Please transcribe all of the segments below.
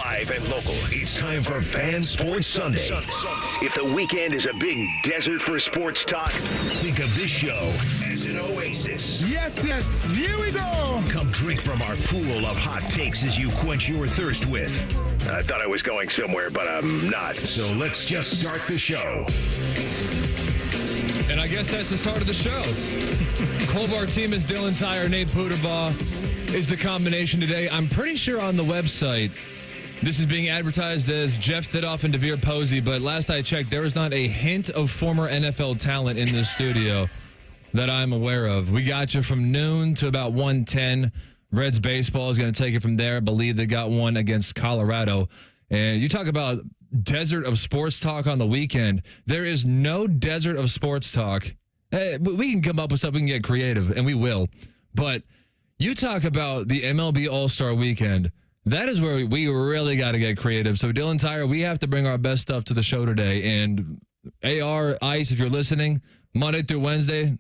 Live and local, it's time for Fan Sports Sunday. If the weekend is a big desert for sports talk, think of this show as an oasis. Yes, here we go. Come drink from our pool of hot takes as you quench your thirst with. I thought I was going somewhere, but I'm not. So let's just start the show. And I guess that's the start of the show. Bartemes and Dylan Tyrer, Nate Puderbaugh is the combination today. I'm pretty sure on the website, this is being advertised as Jeff Thidoff and DeVere Posey, but last I checked, there is not a hint of former NFL talent in this studio that I'm aware of. We got you from noon to about 1:10. Reds baseball is going to take it from there. I believe they got one against Colorado. And you talk about desert of sports talk on the weekend. There is no desert of sports talk. We can come up with something, we can get creative, and we will. But you talk about the MLB All-Star Weekend. That is where we really got to get creative. So, Dylan Tyrer, we have to bring our best stuff to the show today. And AR, Ice, if you're listening, Monday through Wednesday,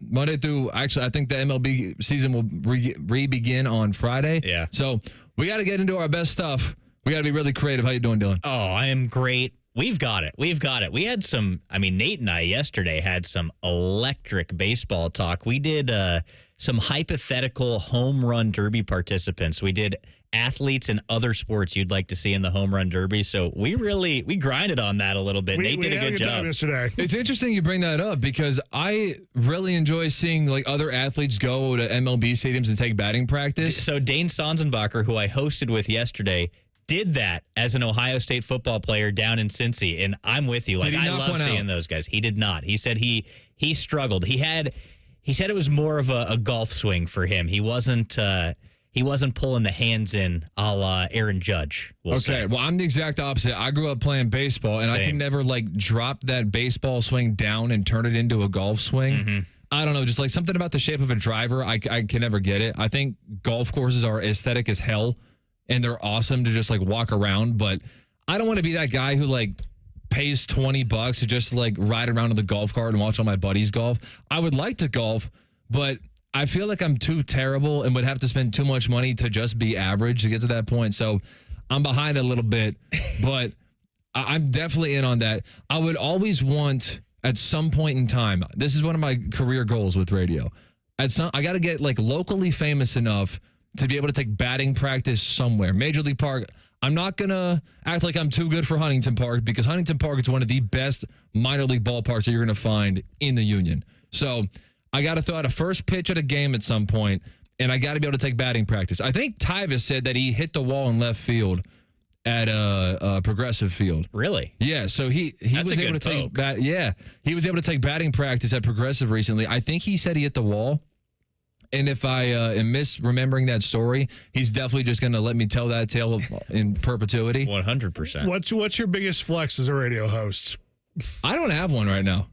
actually, I think the MLB season will re-begin on Friday. Yeah. So, we got to get into our best stuff. We got to be really creative. How you doing, Dylan? Oh, I am great. We've got it. We had Nate and I yesterday had some electric baseball talk. We did some hypothetical home run derby participants. We did athletes and other sports you'd like to see in the home run derby. So we grinded on that a little bit. Nate did a good job yesterday. It's interesting you bring that up because I really enjoy seeing like other athletes go to MLB stadiums and take batting practice. So Dane Sonsenbacher, who I hosted with yesterday, did that as an Ohio State football player down in Cincy, and I'm with you. Like, I love seeing those guys. He did not. He said he struggled. He said it was more of a golf swing for him. He wasn't pulling the hands in a la Aaron Judge. Well, I'm the exact opposite. I grew up playing baseball, and I can never like drop that baseball swing down and turn it into a golf swing. Mm-hmm. I don't know, just like something about the shape of a driver. I can never get it. I think golf courses are aesthetic as hell. And they're awesome to just like walk around, but I don't want to be that guy who like pays $20 to just like ride around in the golf cart and watch all my buddies golf. I would like to golf, but I feel like I'm too terrible and would have to spend too much money to just be average to get to that point. So I'm behind a little bit, but I'm definitely in on that. I would always want at some point in time, this is one of my career goals with radio. I got to get like locally famous enough to be able to take batting practice somewhere. Major League Park, I'm not going to act like I'm too good for Huntington Park because Huntington Park is one of the best minor league ballparks that you're going to find in the Union. So I got to throw out a first pitch at a game at some point, and I got to be able to take batting practice. I think Tyvis said that he hit the wall in left field at a Progressive Field. Really? Yeah, so he was able to take he was able to take batting practice at Progressive recently. I think he said he hit the wall. And if I am misremembering that story, he's definitely just going to let me tell that tale in perpetuity. 100%. What's your biggest flex as a radio host? I don't have one right now.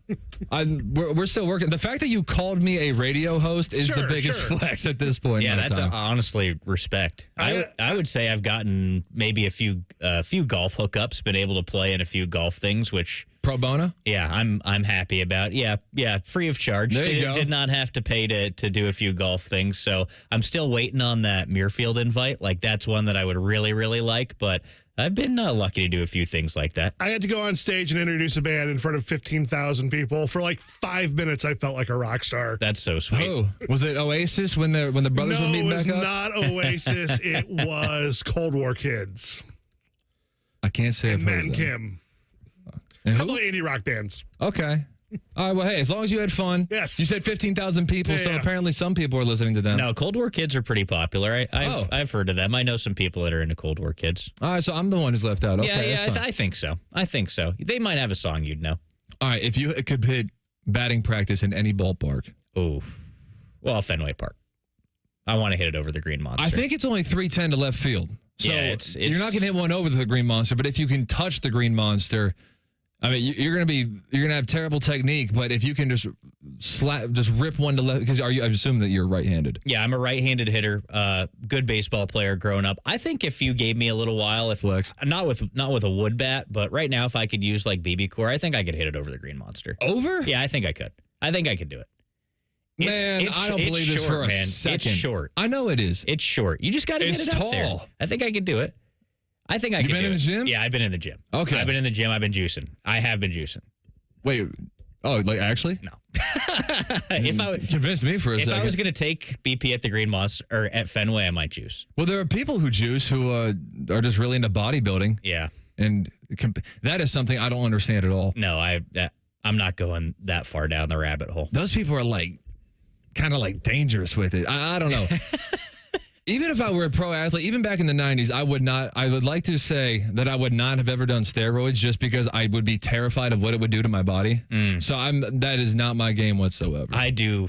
We're still working. The fact that you called me a radio host is the biggest flex at this point. Yeah, that's honestly respect. I would say I've gotten maybe a few golf hookups, been able to play in a few golf things, which pro bono. Yeah, I'm happy about. Yeah, free of charge. Did not have to pay to do a few golf things. So I'm still waiting on that Muirfield invite. Like that's one that I would really, really like, but I've been lucky to do a few things like that. I had to go on stage and introduce a band in front of 15,000 people. For like 5 minutes, I felt like a rock star. That's so sweet. Oh, was it Oasis when the brothers were meeting back up? No, it was not Oasis. It was Cold War Kids. I can't say I've heard Man of them. Kim. And A couple of indie rock bands. Okay. All right, well, hey, as long as you had fun. Yes. You said 15,000 people, so Yeah. apparently some people are listening to them. No, Cold War Kids are pretty popular. I've heard of them. I know some people that are into Cold War Kids. All right, so I'm the one who's left out. Okay, yeah, I think so. They might have a song you'd know. All right, if you could hit batting practice in any ballpark. Oh, well, Fenway Park. I want to hit it over the Green Monster. I think it's only 310 to left field. So yeah, you're not going to hit one over the Green Monster, but if you can touch the Green Monster, I mean, you're gonna have terrible technique, but if you can just rip one to left, because I assume that you're right-handed. Yeah, I'm a right-handed hitter. Good baseball player growing up. I think if you gave me a little while, flex, not with a wood bat, but right now if I could use like BB core, I think I could hit it over the Green Monster. Over? Yeah, I think I could. I think I could do it. Man, I don't believe this for a second. It's short. I know it is. It's short. You just got to get it up there. Tall. I think I could do it. I think I You've could been do in it. the gym? Yeah, I've been in the gym. Okay. I've been in the gym. I've been juicing. I have been juicing. Wait. Oh, like actually? No. Convinced me for a second. If I was going to take BP at the Green Monster or at Fenway, I might juice. Well, there are people who juice who are just really into bodybuilding. Yeah. And that is something I don't understand at all. No, I'm not going that far down the rabbit hole. Those people are like kind of like dangerous with it. I don't know. Even if I were a pro athlete, even back in the 90s, I would like to say that I would not have ever done steroids just because I would be terrified of what it would do to my body. So that is not my game whatsoever. I do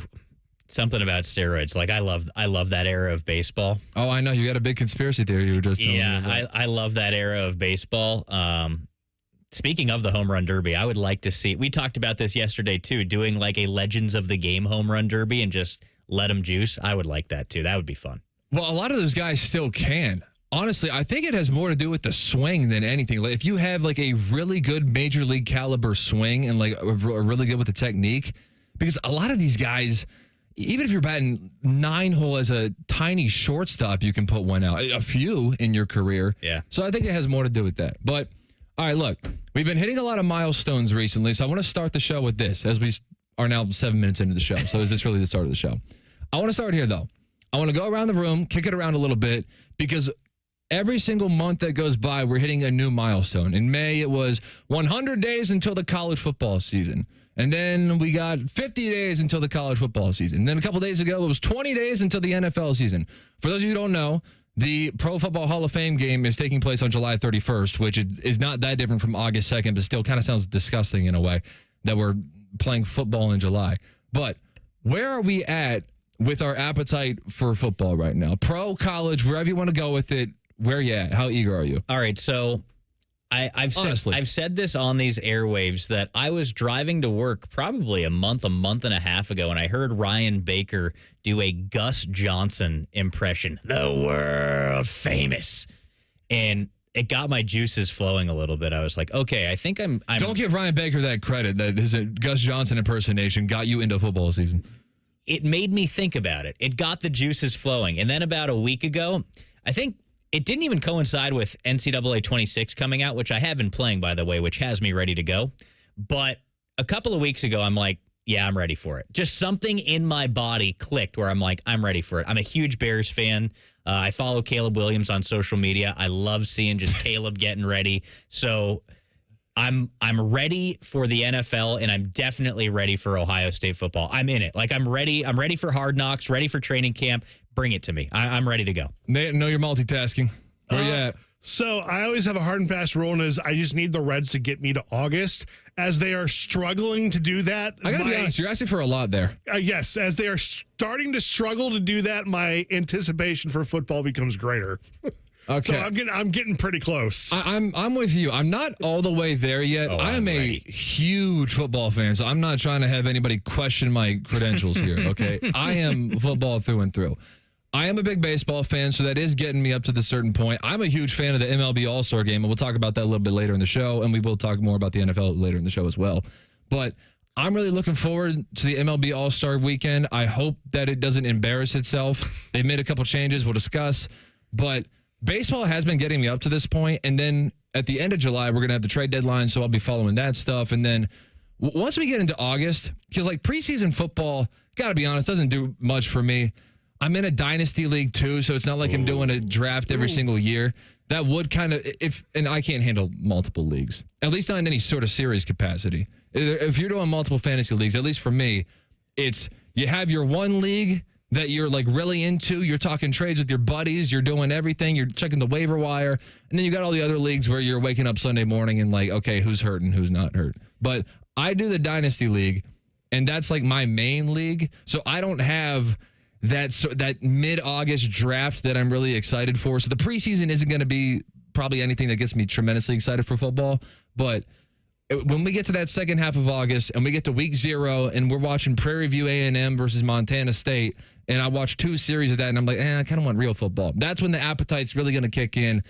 something about steroids. Like I love that era of baseball. Oh, I know. You got a big conspiracy theory you were just telling me about. I love that era of baseball. Speaking of the home run derby, I would like to see, we talked about this yesterday too, doing like a Legends of the Game home run derby and just let them juice. I would like that too. That would be fun. Well, a lot of those guys still can. Honestly, I think it has more to do with the swing than anything. Like if you have like a really good major league caliber swing and like are really good with the technique, because a lot of these guys, even if you're batting 9-hole as a tiny shortstop, you can put one out. A few in your career. Yeah. So I think it has more to do with that. But all right, look, we've been hitting a lot of milestones recently, so I want to start the show with this as we are now 7 minutes into the show. So is this really the start of the show? I want to start here, though. I want to go around the room, kick it around a little bit, because every single month that goes by, we're hitting a new milestone. In May, it was 100 days until the college football season. And then we got 50 days until the college football season. And then a couple days ago, it was 20 days until the NFL season. For those of you who don't know, the Pro Football Hall of Fame game is taking place on July 31st, which is not that different from August 2nd, but still kind of sounds disgusting in a way that we're playing football in July. But where are we at with our appetite for football right now? Pro, college, wherever you want to go with it, where are you at? How eager are you? All right, so I've said this on these airwaves that I was driving to work probably a month and a half ago, and I heard Ryan Baker do a Gus Johnson impression, the world famous, and it got my juices flowing a little bit. I was like, okay, I think I'm Don't give Ryan Baker that credit that his Gus Johnson impersonation got you into football season. It made me think about it. It got the juices flowing. And then about a week ago, I think it didn't even coincide with NCAA 26 coming out, which I have been playing, by the way, which has me ready to go. But a couple of weeks ago, I'm like, yeah, I'm ready for it. Just something in my body clicked where I'm like, I'm ready for it. I'm a huge Bears fan. I follow Caleb Williams on social media. I love seeing just Caleb getting ready. So I'm ready for the NFL, and I'm definitely ready for Ohio State football. I'm in it. Like I'm ready. I'm ready for Hard Knocks, ready for training camp. Bring it to me. I'm ready to go. Nate, know you're multitasking. Where you at? So I always have a hard and fast rule, and is I just need the Reds to get me to August, as they are struggling to do that. I gotta be honest, you're asking for a lot there. Yes, as they are starting to struggle to do that, my anticipation for football becomes greater. Okay, so I'm getting pretty close. I'm with you. I'm not all the way there yet. Oh, I am a huge football fan, so I'm not trying to have anybody question my credentials here. Okay, I am football through and through. I am a big baseball fan, so that is getting me up to the certain point. I'm a huge fan of the MLB All-Star Game, and we'll talk about that a little bit later in the show, and we will talk more about the NFL later in the show as well. But I'm really looking forward to the MLB All-Star Weekend. I hope that it doesn't embarrass itself. They've made a couple changes we'll discuss, but baseball has been getting me up to this point, and then at the end of July, we're going to have the trade deadline, so I'll be following that stuff. And then once we get into August, because like preseason football, got to be honest, doesn't do much for me. I'm in a dynasty league too, so it's not like I'm doing a draft every single year. That would kind of, and I can't handle multiple leagues, at least not in any sort of series capacity. If you're doing multiple fantasy leagues, at least for me, it's you have your one league that you're like really into, you're talking trades with your buddies, you're doing everything, you're checking the waiver wire, and then you got all the other leagues where you're waking up Sunday morning and like, okay, who's hurt and who's not hurt. But I do the dynasty league, and that's like my main league, so I don't have that mid-August draft that I'm really excited for. So the preseason isn't going to be probably anything that gets me tremendously excited for football. But when we get to that second half of August and we get to week 0 and we're watching Prairie View A&M versus Montana State, and I watch 2 series of that and I'm like, I kind of want real football. That's when the appetite's really going to kick in.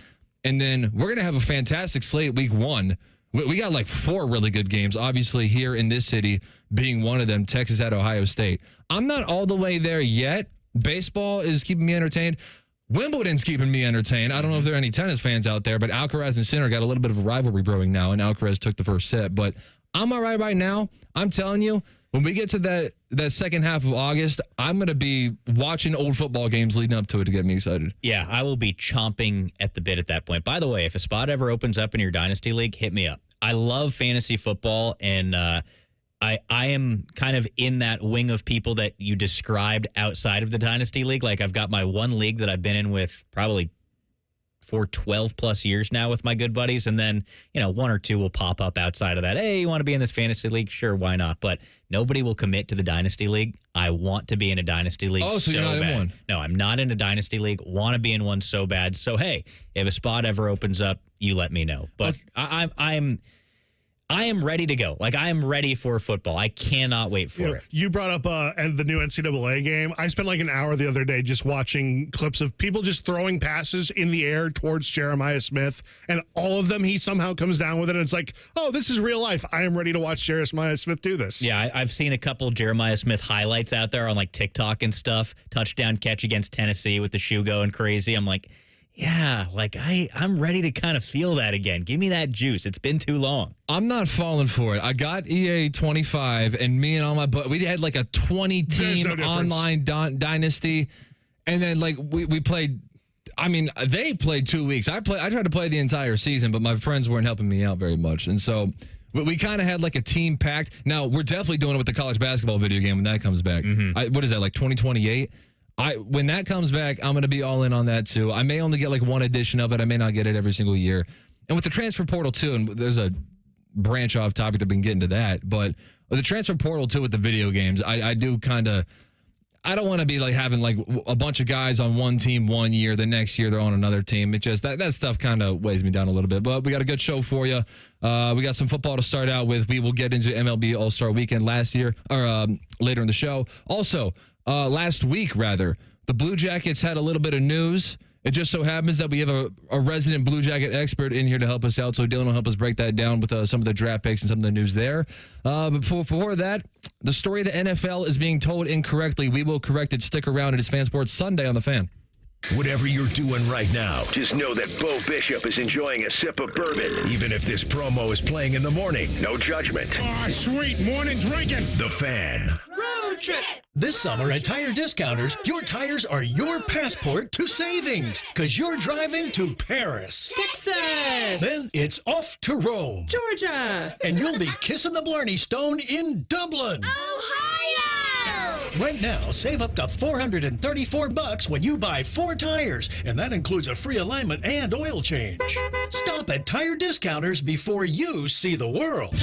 And then we're going to have a fantastic slate week 1. We got like 4 really good games, obviously here in this city being one of them, Texas at Ohio State. I'm not all the way there yet. Baseball is keeping me entertained. Wimbledon's keeping me entertained. I don't know if there are any tennis fans out there, but Alcaraz and Sinner got a little bit of a rivalry brewing now, and Alcaraz took the first set. But I'm all right now. I'm telling you, when we get to that second half of August, I'm going to be watching old football games leading up to it to get me excited. Yeah, I will be chomping at the bit at that point. By the way, if a spot ever opens up in your Dynasty League, hit me up. I love fantasy football, and I am kind of in that wing of people that you described outside of the Dynasty League. Like, I've got my one league that I've been in with probably for 12 plus years now with my good buddies. And then, one or two will pop up outside of that. Hey, you want to be in this fantasy league? Sure, why not? But nobody will commit to the Dynasty League. I want to be in a Dynasty League so you're not bad. In one. No, I'm not in a Dynasty League. Want to be in one so bad. So, hey, if a spot ever opens up, you let me know. But okay. I am ready to go. Like, I am ready for football. I cannot wait for it. You brought up the new NCAA game. I spent like an hour the other day just watching clips of people just throwing passes in the air towards Jeremiah Smith, and all of them, he somehow comes down with it, and it's like, oh, this is real life. I am ready to watch Jeremiah Smith do this. Yeah, I've seen a couple Jeremiah Smith highlights out there on like TikTok and stuff. Touchdown catch against Tennessee with the shoe going crazy. I'm like, yeah, like I'm ready to kind of feel that again. Give me that juice. It's been too long. I'm not falling for it. I got EA 25, and me and all my we had like a 20-team online dynasty, and then like we played. I mean, they played 2 weeks. I tried to play the entire season, but my friends weren't helping me out very much, and so we kind of had like a team pact. Now we're definitely doing it with the college basketball video game when that comes back. Mm-hmm. What is that, like 2028? When that comes back, I'm going to be all in on that too. I may only get like one edition of it. I may not get it every single year. And with the transfer portal too, and there's a branch off topic that we can get into that, but with the transfer portal too with the video games, I do kind of, I don't want to be like having like a bunch of guys on one team 1 year, the next year they're on another team. It just, that stuff kind of weighs me down a little bit. But we got a good show for you. We got some football to start out with. We will get into MLB All-Star Weekend later in the show. Also, last week, the Blue Jackets had a little bit of news. It just so happens that we have a resident Blue Jacket expert in here to help us out. So Dylan will help us break that down with some of the draft picks and some of the news there. But before that, the story of the NFL is being told incorrectly. We will correct it. Stick around. It is Fan Sports Sunday on The Fan. Whatever you're doing right now, just know that Bo Bishop is enjoying a sip of bourbon, even if this promo is playing in the morning. No judgment. Ah, sweet morning drinking. The Fan. Road trip. This summer at Tire Discounters, your tires are your passport to savings, because you're driving to Paris, Texas, then it's off to Rome, Georgia, and you'll be kissing the Blarney Stone in Dublin, Ohio. Right now, save up to $434 when you buy 4 tires, and that includes a free alignment and oil change. Stop at Tire Discounters before you see the world.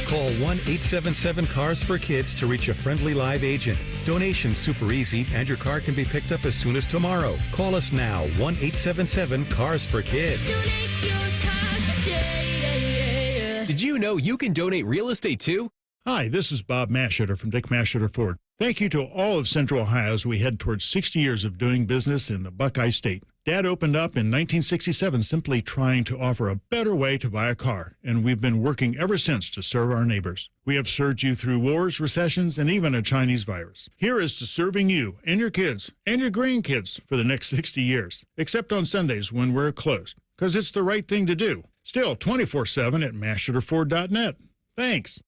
Call 1-877-CARS-FOR-KIDS to reach a friendly live agent. Donation's super easy, and your car can be picked up as soon as tomorrow. Call us now, 1-877-CARS-FOR-KIDS. Donate your car today. Did you know you can donate real estate too? Hi, this is Bob Masheter from Dick Masheter Ford. Thank you to all of Central Ohio as we head towards 60 years of doing business in the Buckeye State. Dad opened up in 1967 simply trying to offer a better way to buy a car, and we've been working ever since to serve our neighbors. We have served you through wars, recessions, and even a Chinese virus. Here is to serving you and your kids and your grandkids for the next 60 years, except on Sundays when we're closed, because it's the right thing to do. Still 24/7 at masheterford.net. Thanks.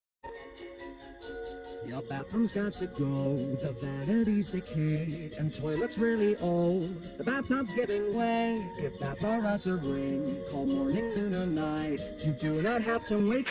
Your bathroom's got to go, the vanity's decayed, and toilet's really old. The bathtub's giving way, give Bath R Us a ring. Call morning, noon, or night. You do not have to wait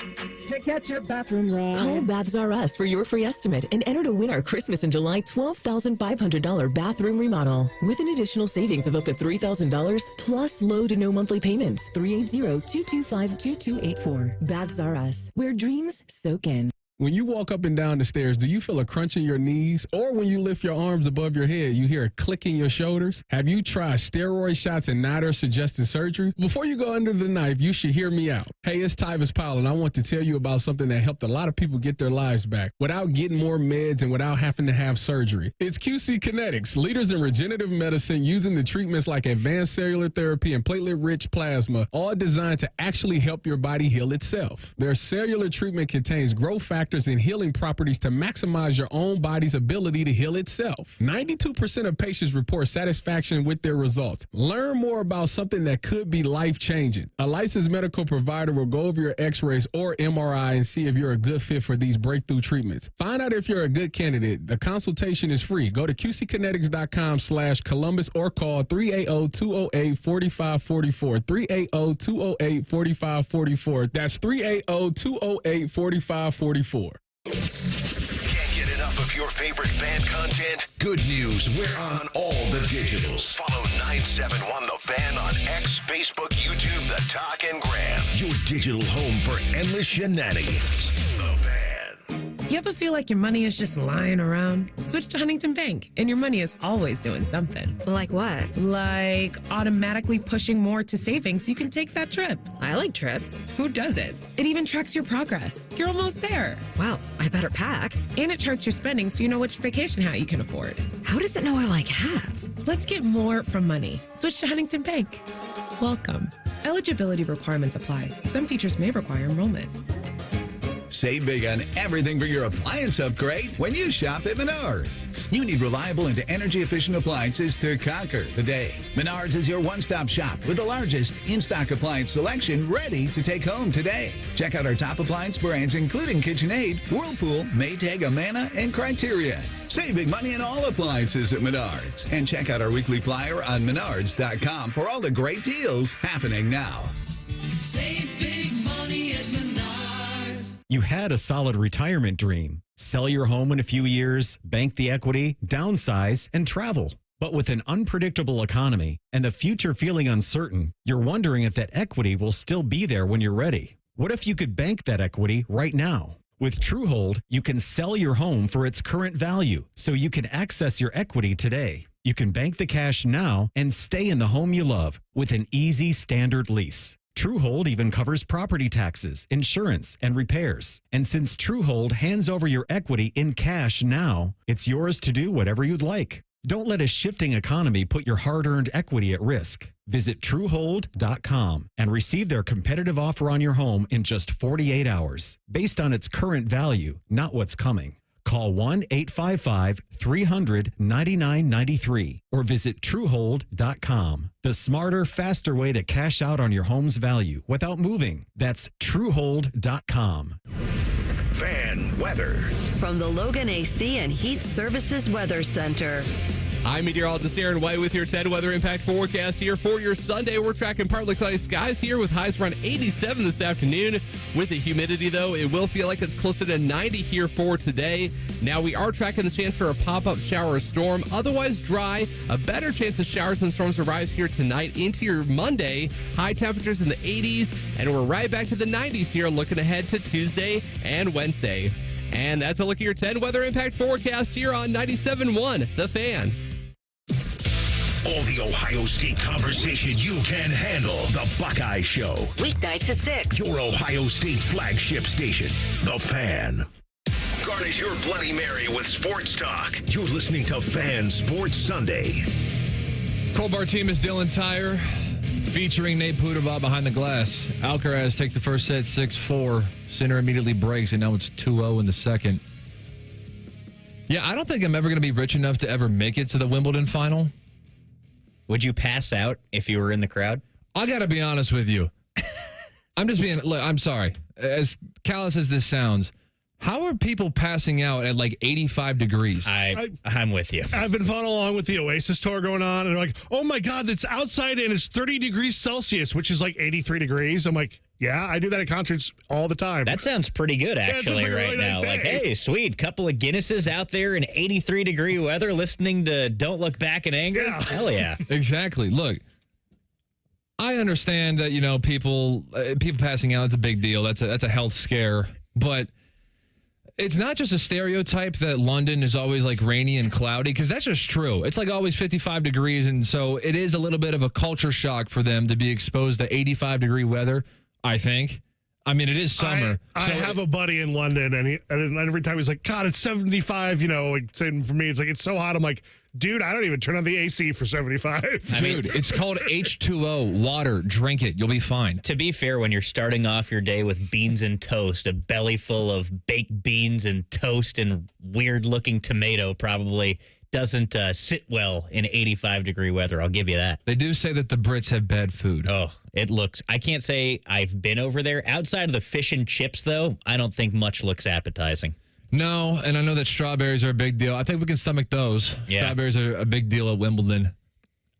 to get your bathroom right. Call Baths R Us for your free estimate and enter to win our Christmas in July $12,500 bathroom remodel with an additional savings of up to $3,000 plus low to no monthly payments. 380-225-2284. Baths R Us, where dreams soak in. When you walk up and down the stairs, do you feel a crunch in your knees? Or when you lift your arms above your head, you hear a click in your shoulders? Have you tried steroid shots and now they're suggesting surgery? Before you go under the knife, you should hear me out. Hey, it's Tyvis Powell, and I want to tell you about something that helped a lot of people get their lives back without getting more meds and without having to have surgery. It's QC Kinetics, leaders in regenerative medicine using the treatments like advanced cellular therapy and platelet-rich plasma, all designed to actually help your body heal itself. Their cellular treatment contains growth factors and healing properties to maximize your own body's ability to heal itself. 92% of patients report satisfaction with their results. Learn more about something that could be life-changing. A licensed medical provider will go over your x-rays or MRI and see if you're a good fit for these breakthrough treatments. Find out if you're a good candidate. The consultation is free. Go to qckinetics.com/Columbus or call 380-208-4544. 380-208-4544. That's 380-208-4544. Can't get enough of your favorite fan content? Good news, we're on all the digitals. Follow 971 The Fan on X, Facebook, YouTube, The Talk, and Gram. Your digital home for endless shenanigans. The Fan. You ever feel like your money is just lying around? Switch to Huntington Bank, and your money is always doing something. Like what? Like automatically pushing more to savings so you can take that trip. I like trips. Who doesn't? It even tracks your progress. You're almost there. Wow, I better pack. And it charts your spending so you know which vacation hat you can afford. How does it know I like hats? Let's get more from money. Switch to Huntington Bank. Welcome. Eligibility requirements apply. Some features may require enrollment. Save big on everything for your appliance upgrade when you shop at Menards. You need reliable and energy-efficient appliances to conquer the day. Menards is your one-stop shop with the largest in-stock appliance selection ready to take home today. Check out our top appliance brands including KitchenAid, Whirlpool, Maytag, Amana, and Criterion. Save big money on all appliances at Menards. And check out our weekly flyer on menards.com for all the great deals happening now. Save big money at Menards. You had a solid retirement dream. Sell your home in a few years, bank the equity, downsize, and travel. But with an unpredictable economy and the future feeling uncertain, you're wondering if that equity will still be there when you're ready. What if you could bank that equity right now? With TrueHold, you can sell your home for its current value, so you can access your equity today. You can bank the cash now and stay in the home you love with an easy standard lease. TrueHold even covers property taxes, insurance, and repairs. And since TrueHold hands over your equity in cash now, it's yours to do whatever you'd like. Don't let a shifting economy put your hard-earned equity at risk. Visit TrueHold.com and receive their competitive offer on your home in just 48 hours, based on its current value, not what's coming. Call 1-855-300-9993 or visit TrueHold.com. The smarter, faster way to cash out on your home's value without moving. That's TrueHold.com. Fan weather. From the Logan AC and Heat Services Weather Center. I'm meteorologist Aaron White with your 10 weather impact forecast here for your Sunday. We're tracking partly cloudy skies here with highs around 87 this afternoon. With the humidity, though, it will feel like it's closer to 90 here for today. Now, we are tracking the chance for a pop-up shower or storm. Otherwise dry. A better chance of showers and storms arrives here tonight into your Monday. High temperatures in the 80s, and we're right back to the 90s here looking ahead to Tuesday and Wednesday. And that's a look at your 10 weather impact forecast here on 97.1 The Fan. All the Ohio State conversation you can handle. The Buckeye Show. Weeknights at 6. Your Ohio State flagship station. The Fan. Garnish your Bloody Mary with sports talk. You're listening to Fan Sports Sunday. Bartemes, Dylan Tyrer, featuring Nate Puderbaugh behind the glass. Alcaraz takes the first set 6-4. Sinner immediately breaks, and now it's 2-0 in the second. Yeah, I don't think I'm ever going to be rich enough to ever make it to the Wimbledon final. Would you pass out if you were in the crowd? I got to be honest with you. I'm sorry. As callous as this sounds, how are people passing out at like 85 degrees? I'm with you. I've been following along with the Oasis tour going on, and they're like, oh my God, it's outside and it's 30 degrees Celsius, which is like 83 degrees. I'm like, yeah, I do that at concerts all the time. That sounds pretty good, actually, like right really now. Nice Like, hey, sweet. Couple of Guinnesses out there in 83-degree weather listening to Don't Look Back in Anger. Yeah. Hell yeah. Exactly. Look, I understand that, people passing out, it's a big deal. That's a health scare. But It's not just a stereotype that London is always like rainy and cloudy, because that's just true. It's like always 55 degrees, and so it is a little bit of a culture shock for them to be exposed to 85-degree weather, I think. I mean, it is summer. I have a buddy in London, and every time he's like, God, it's 75, like saying for me, it's like, it's so hot. I'm like, dude, I don't even turn on the AC for 75. Dude, it's called H2O, water. Drink it. You'll be fine. To be fair, when you're starting off your day with beans and toast, a belly full of baked beans and toast and weird-looking tomato probably doesn't sit well in 85-degree weather. I'll give you that. They do say that the Brits have bad food. Oh, it looks... I can't say I've been over there. Outside of the fish and chips, though, I don't think much looks appetizing. No, and I know that strawberries are a big deal. I think we can stomach those. Yeah. Strawberries are a big deal at Wimbledon.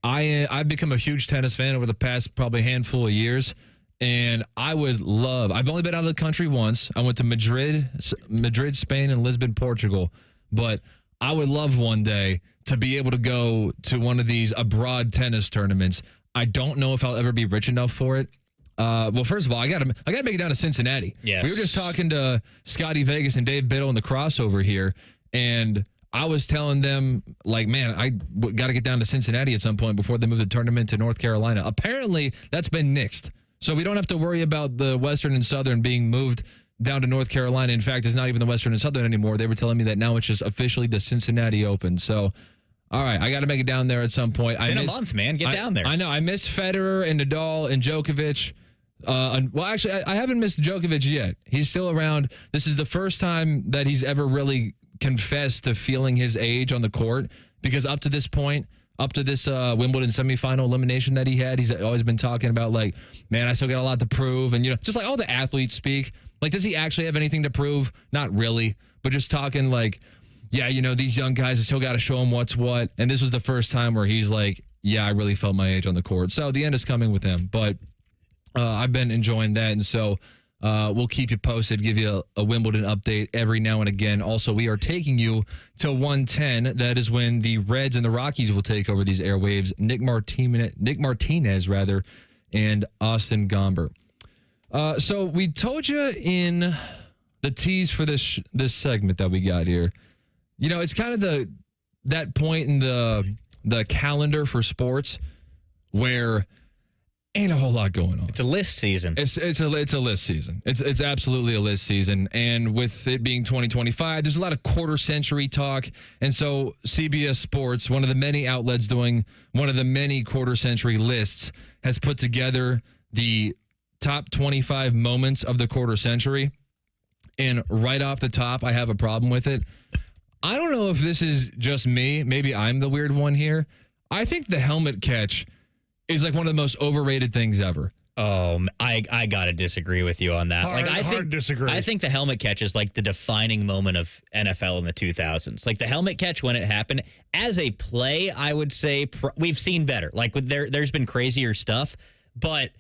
I've become a huge tennis fan over the past probably handful of years, and I would love... I've only been out of the country once. I went to Madrid, Spain, and Lisbon, Portugal, but I would love one day to be able to go to one of these abroad tennis tournaments. I don't know if I'll ever be rich enough for it. Well, first of all, I got to make it down to Cincinnati. Yes. We were just talking to Scotty Vegas and Dave Biddle in the crossover here, and I was telling them, like, man, I got to get down to Cincinnati at some point before they move the tournament to North Carolina. Apparently, that's been nixed. So we don't have to worry about the Western and Southern being moved down to North Carolina. In fact, it's not even the Western and Southern anymore. They were telling me that now it's just officially the Cincinnati Open. So, all right, I got to make it down there at some point. It's in a month, man. Get down there. I know. I miss Federer and Nadal and Djokovic. Well, actually, I haven't missed Djokovic yet. He's still around. This is the first time that he's ever really confessed to feeling his age on the court, because up to this point, up to this Wimbledon semifinal elimination that he had, he's always been talking about, like, man, I still got a lot to prove. And, just like all the athletes speak. Like, does he actually have anything to prove? Not really, but just talking like, yeah, these young guys, I still got to show them what's what. And this was the first time where he's like, yeah, I really felt my age on the court. So the end is coming with him. But I've been enjoying that. And so we'll keep you posted, give you a Wimbledon update every now and again. Also, we are taking you to 110. That is when the Reds and the Rockies will take over these airwaves. Nick Martinez, and Austin Gomber. So we told you in the tease for this segment that we got here, it's kind of that point in the calendar for sports where ain't a whole lot going on. It's a list season. It's a list season. It's absolutely a list season. And with it being 2025, there's a lot of quarter century talk. And so CBS Sports, one of the many outlets doing one of the many quarter century lists, has put together the top 25 moments of the quarter century. And right off the top, I have a problem with it. I don't know if this is just me. Maybe I'm the weird one here. I think the helmet catch is like one of the most overrated things ever. Oh, I got to disagree with you on that. Hard disagree. I think the helmet catch is like the defining moment of NFL in the 2000s. Like the helmet catch when it happened as a play, I would say we've seen better. Like there's been crazier stuff, but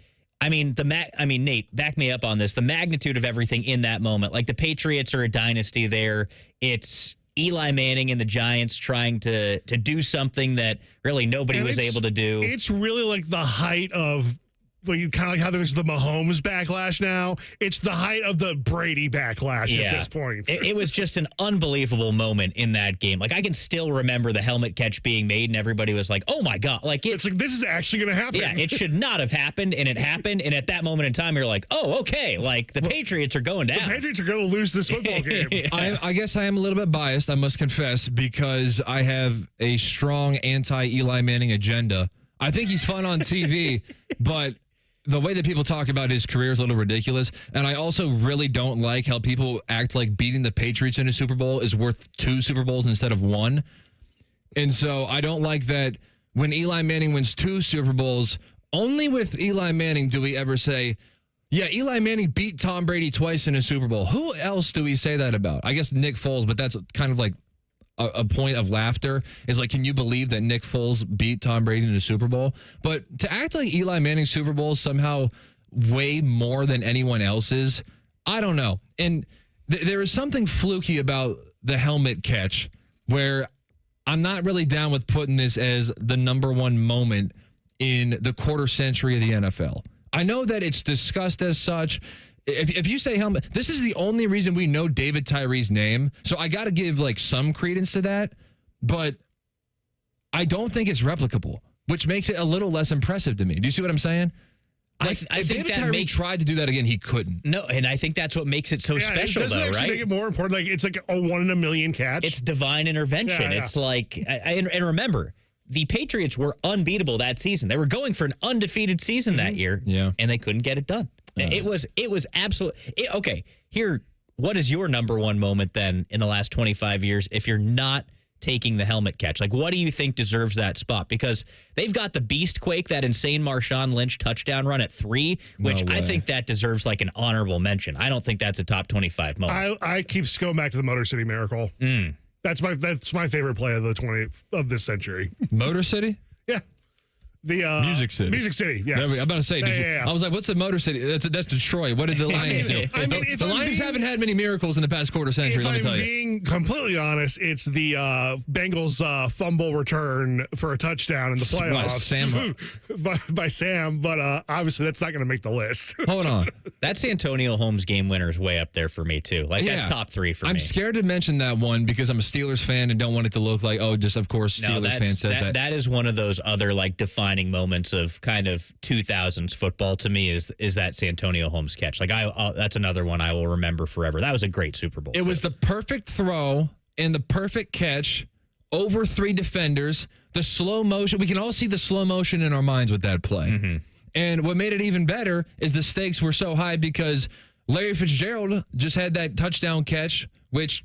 I mean, Nate, back me up on this. The magnitude of everything in that moment, like the Patriots are a dynasty there. It's Eli Manning and the Giants trying to do something that really nobody was able to do. It's really like the height of, like, kind of like how there's the Mahomes backlash now. It's the height of the Brady backlash at this point. It was just an unbelievable moment in that game. Like, I can still remember the helmet catch being made, and everybody was like, oh, my God. Like it's like, this is actually going to happen. Yeah, it should not have happened, and it happened. And at that moment in time, you're like, oh, okay. Like, the Patriots are going down. The Patriots are going to lose this football game. I guess I am a little bit biased, I must confess, because I have a strong anti-Eli Manning agenda. I think he's fun on TV, but the way that people talk about his career is a little ridiculous. And I also really don't like how people act like beating the Patriots in a Super Bowl is worth 2 Super Bowls instead of 1. And so I don't like that when Eli Manning wins 2 Super Bowls, only with Eli Manning do we ever say, yeah, Eli Manning beat Tom Brady twice in a Super Bowl. Who else do we say that about? I guess Nick Foles, but that's kind of like a point of laughter, is like, can you believe that Nick Foles beat Tom Brady in a Super Bowl? But to act like Eli Manning's Super Bowl is somehow way more than anyone else's, I don't know. And there is something fluky about the helmet catch where I'm not really down with putting this as the number one moment in the quarter century of the NFL. I know that it's discussed as such, if you say helmet, this is the only reason we know David Tyree's name. So I got to give like some credence to that, but I don't think it's replicable, which makes it a little less impressive to me. Do you see what I'm saying? Like, I if think David that Tyree tried to do that again, he couldn't. No, and I think that's what makes it so special, doesn't though, actually right? make it more important. Like it's like a 1 in a million catch. It's divine intervention. Yeah. It's like, and remember, the Patriots were unbeatable that season. They were going for an undefeated season that year, and they couldn't get it done. It was absolutely okay. Here, what is your number one moment then in the last 25 years? If you're not taking the helmet catch, like what do you think deserves that spot? Because they've got the beast quake, that insane Marshawn Lynch touchdown run at 3, which I think that deserves like an honorable mention. I don't think that's a top 25 moment. I keep going back to the Motor City Miracle. That's my favorite play of this century. Motor City? Yeah. The Music City. Music City, yes. I'm about to say, I was like, what's the Motor City? That's Detroit. What did the Lions do? The Lions haven't had many miracles in the past quarter century, let me tell you. If I'm being completely honest, it's the Bengals fumble return for a touchdown in the playoffs by Sam, but obviously that's not going to make the list. Hold on. That Santonio Holmes game winner is way up there for me, too. Like, that's top 3 for me. I'm scared to mention that one because I'm a Steelers fan and don't want it to look like, just of course Steelers fan says that. That is one of those other, like, defining moments of kind of 2000s football to me is that Santonio Holmes catch. Like that's another one I will remember forever. That was a great Super Bowl. It was the perfect throw and the perfect catch over 3 defenders. The slow motion. We can all see the slow motion in our minds with that play. And what made it even better is the stakes were so high because Larry Fitzgerald just had that touchdown catch, which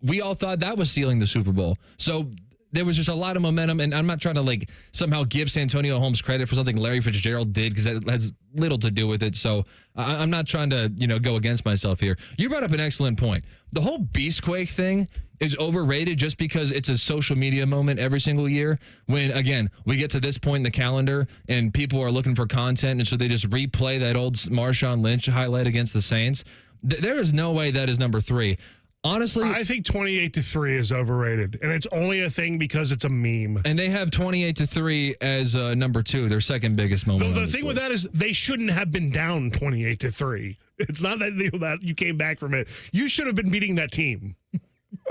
we all thought that was sealing the Super Bowl. So there was just a lot of momentum, and I'm not trying to like somehow give Santonio Holmes credit for something Larry Fitzgerald did because that has little to do with it. So I'm not trying to go against myself here. You brought up an excellent point. The whole Beastquake thing is overrated just because it's a social media moment every single year. When again we get to this point in the calendar and people are looking for content, and so they just replay that old Marshawn Lynch highlight against the Saints. There is no way that is number 3. Honestly, I think 28-3 is overrated, and it's only a thing because it's a meme. And they have 28-3 as number 2, their second biggest moment. The thing with that is they shouldn't have been down 28-3. It's not that you came back from it. You should have been beating that team.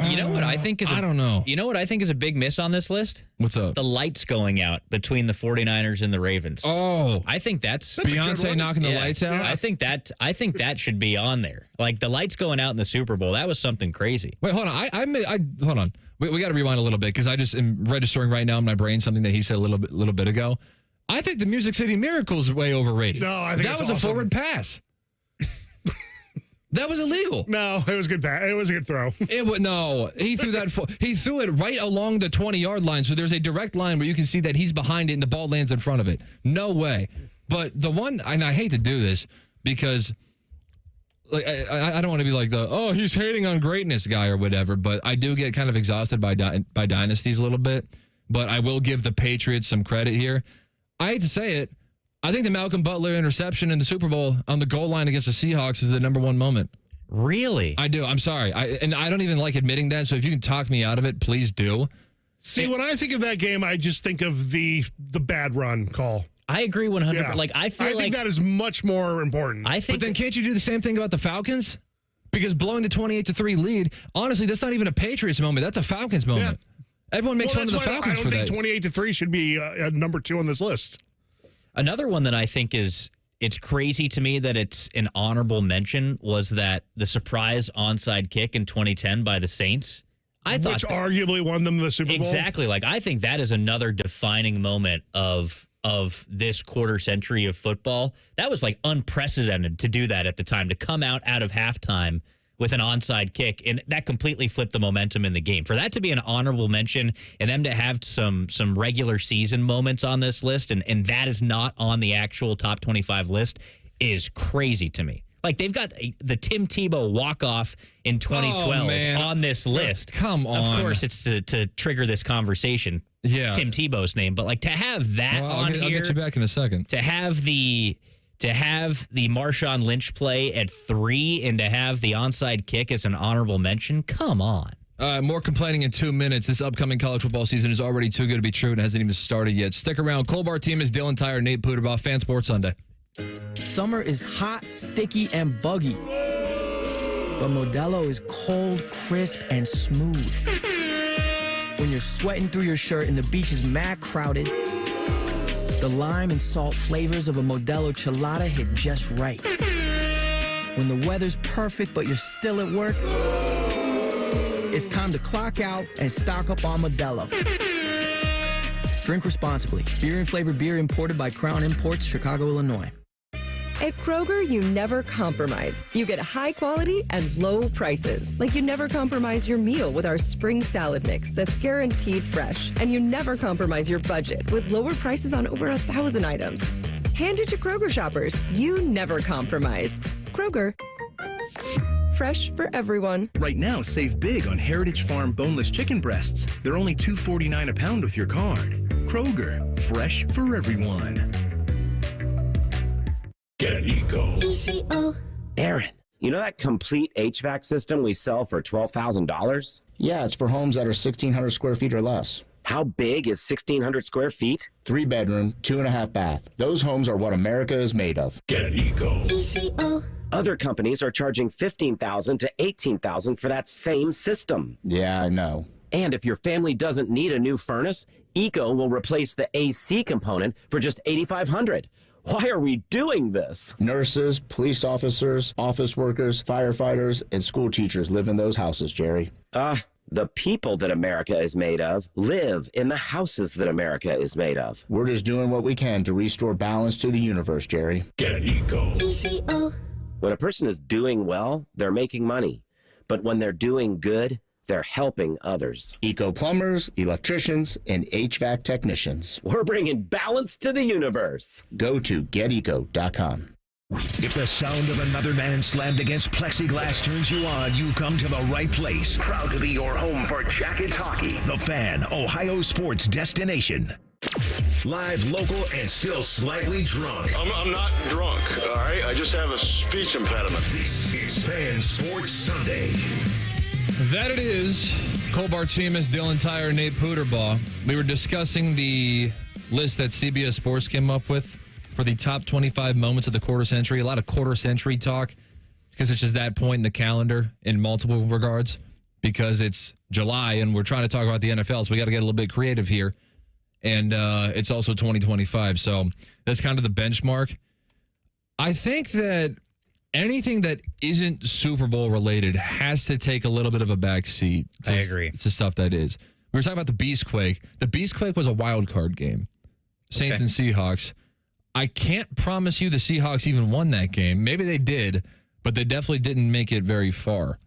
You know what I think is I don't know. You know what I think is a big miss on this list? What's up? The lights going out between the 49ers and the Ravens. Oh. I think that's Beyonce knocking the lights out. Yeah. I think that should be on there. Like the lights going out in the Super Bowl, that was something crazy. Wait, hold on. Hold on. We got to rewind a little bit because I just am registering right now in my brain something that he said a little bit ago. I think the Music City Miracle is way overrated. No, I think that was a forward pass. That was illegal. No, it was good. It was a good throw. No, he threw that. He threw it right along the 20-yard line. So there's a direct line where you can see that he's behind it and the ball lands in front of it. No way. But the one, and I hate to do this because, like, I don't want to be like he's hating on greatness guy or whatever. But I do get kind of exhausted by dynasties a little bit. But I will give the Patriots some credit here. I hate to say it. I think the Malcolm Butler interception in the Super Bowl on the goal line against the Seahawks is the number 1 moment. Really? I do. I'm sorry. I don't even like admitting that. So if you can talk me out of it, please do. See, when I think of that game, I just think of the bad run call. I agree 100%. Yeah. Like I think that is much more important. But then can't you do the same thing about the Falcons? Because blowing the 28-3 lead, honestly, that's not even a Patriots moment. That's a Falcons moment. Yeah. Everyone makes fun of the Falcons for that. I don't think 28-3 should be number 2 on this list. Another one that I think it's crazy to me that it's an honorable mention was that the surprise onside kick in 2010 by the Saints. Which arguably won them the Super Bowl. Exactly. Like I think that is another defining moment of this quarter century of football. That was like unprecedented to do that at the time, to come out of halftime with an onside kick, and that completely flipped the momentum in the game. For that to be an honorable mention and them to have some regular season moments on this list, and that is not on the actual top 25 list, is crazy to me. Like, they've got the Tim Tebow walk-off in 2012 on this list. Come on. Of course, it's to trigger this conversation. Yeah. Tim Tebow's name. But, like, to have that on here. I'll get you back in a second. To have the Marshawn Lynch play at 3 and to have the onside kick as an honorable mention, come on. More complaining in 2 minutes. This upcoming college football season is already too good to be true and hasn't even started yet. Stick around. Bartemes, Dylan Tyrer, Nate Puderbaugh, Fan Sports Sunday. Summer is hot, sticky, and buggy. But Modelo is cold, crisp, and smooth. When you're sweating through your shirt and the beach is mad crowded, the lime and salt flavors of a Modelo Chelada hit just right. When the weather's perfect but you're still at work, it's time to clock out and stock up on Modelo. Drink responsibly. Beer and flavored beer imported by Crown Imports, Chicago, Illinois. At Kroger, you never compromise. You get high quality and low prices. Like you never compromise your meal with our spring salad mix that's guaranteed fresh. And you never compromise your budget with lower prices on over 1,000 items. Hand it to Kroger shoppers. You never compromise. Kroger. Fresh for everyone. Right now, save big on Heritage Farm boneless chicken breasts. They're only $2.49 a pound with your card. Kroger, fresh for everyone. Get Eco. ECO. Aaron, you know that complete HVAC system we sell for $12,000? Yeah, it's for homes that are 1,600 square feet or less. How big is 1,600 square feet? 3-bedroom, 2.5 bath. Those homes are what America is made of. Get Eco. ECO. Other companies are charging $15,000 to $18,000 for that same system. Yeah, I know. And if your family doesn't need a new furnace, Eco will replace the AC component for just $8,500. Why are we doing this? Nurses, police officers, office workers, firefighters, and school teachers live in those houses, Jerry. The people that America is made of live in the houses that America is made of. We're just doing what we can to restore balance to the universe, Jerry. Get Eco. ECO. When a person is doing well, they're making money. But when they're doing good, they're helping others. Eco plumbers, electricians, and HVAC technicians. We're bringing balance to the universe. Go to geteco.com. If the sound of another man slammed against plexiglass turns you on, you've come to the right place. Proud to be your home for Jackets Hockey. The Fan, Ohio sports destination. Live, local, and still slightly drunk. I'm not drunk, all right? I just have a speech impediment. This is Fan Sports Sunday. That it is. Cole Bartemes, Dylan Tyrer, Nate Puderbaugh. We were discussing the list that CBS Sports came up with for the top 25 moments of the quarter century. A lot of quarter century talk because it's just that point in the calendar in multiple regards because it's July and we're trying to talk about the NFL, so we got to get a little bit creative here. And it's also 2025, so that's kind of the benchmark. I think that anything that isn't Super Bowl related has to take a little bit of a back seat. I agree. It's the stuff that is. We were talking about the Beastquake. The Beastquake was a wild card game. Saints and Seahawks. I can't promise you the Seahawks even won that game. Maybe they did, but they definitely didn't make it very far.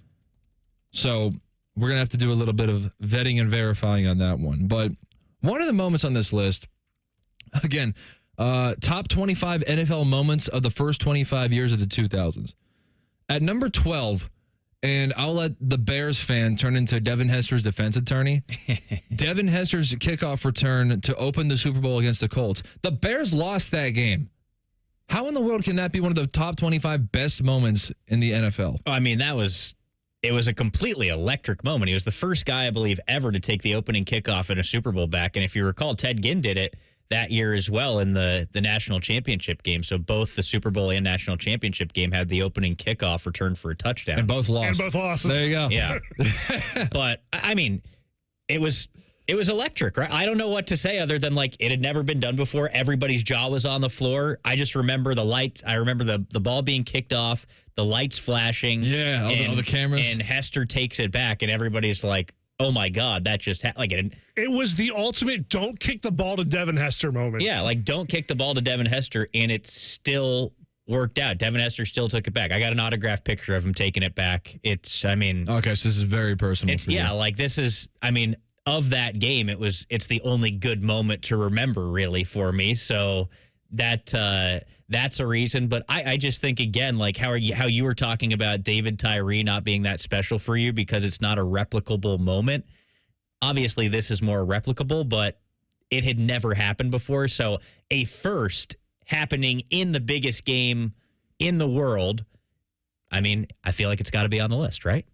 So we're going to have to do a little bit of vetting and verifying on that one. But one of the moments on this list, again, top 25 NFL moments of the first 25 years of the 2000s. At number 12, and I'll let the Bears fan turn into Devin Hester's defense attorney. Devin Hester's kickoff return to open the Super Bowl against the Colts. The Bears lost that game. How in the world can that be one of the top 25 best moments in the NFL? I mean, it was a completely electric moment. He was the first guy, I believe, ever to take the opening kickoff in a Super Bowl back. And if you recall, Ted Ginn did it that year as well in the national championship game. So both the Super Bowl and national championship game had the opening kickoff return for a touchdown. And both lost. And both losses. There you go. Yeah. But, I mean, it was electric, right? I don't know what to say other than, like, it had never been done before. Everybody's jaw was on the floor. I just remember the lights. I remember the ball being kicked off, the lights flashing. Yeah, all the cameras. And Hester takes it back, and everybody's like, oh, my God, that just it was the ultimate don't kick the ball to Devin Hester moment. Yeah, like, don't kick the ball to Devin Hester, and it still worked out. Devin Hester still took it back. I got an autographed picture of him taking it back. Okay, so this is very personal for you. Yeah, like, this is, of that game, it's the only good moment to remember, really, for me. So that's a reason. But I just think, again, like how you were talking about David Tyree not being that special for you because it's not a replicable moment. Obviously, this is more replicable, but it had never happened before. So a first happening in the biggest game in the world, I feel like it's got to be on the list, right?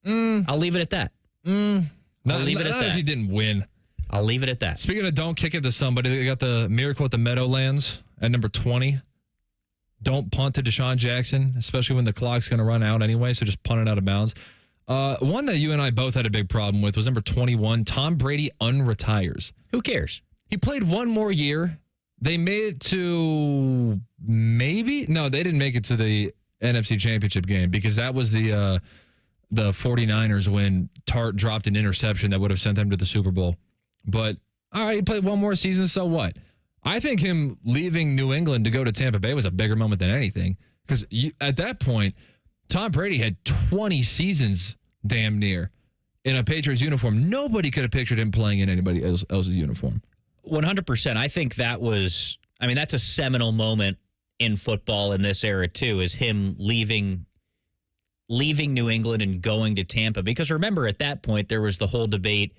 I'll leave it at that. Not if you didn't win. I'll leave it at that. Speaking of don't kick it to somebody, they got the Miracle at the Meadowlands at number 20. don't punt to Deshaun Jackson, especially when the clock's going to run out anyway, so just punt it out of bounds. One that you and I both had a big problem with was number 21, Tom Brady unretires. Who cares? He played one more year. They made it to no, they didn't make it to the NFC Championship game because that was the 49ers when Tart dropped an interception that would have sent them to the Super Bowl. But, all right, he played one more season, so what? I think him leaving New England to go to Tampa Bay was a bigger moment than anything because at that point, Tom Brady had 20 seasons damn near in a Patriots uniform. Nobody could have pictured him playing in anybody else's uniform. 100%. I think that's a seminal moment in football in this era too, is him leaving New England and going to Tampa. Because remember, at that point, there was the whole debate,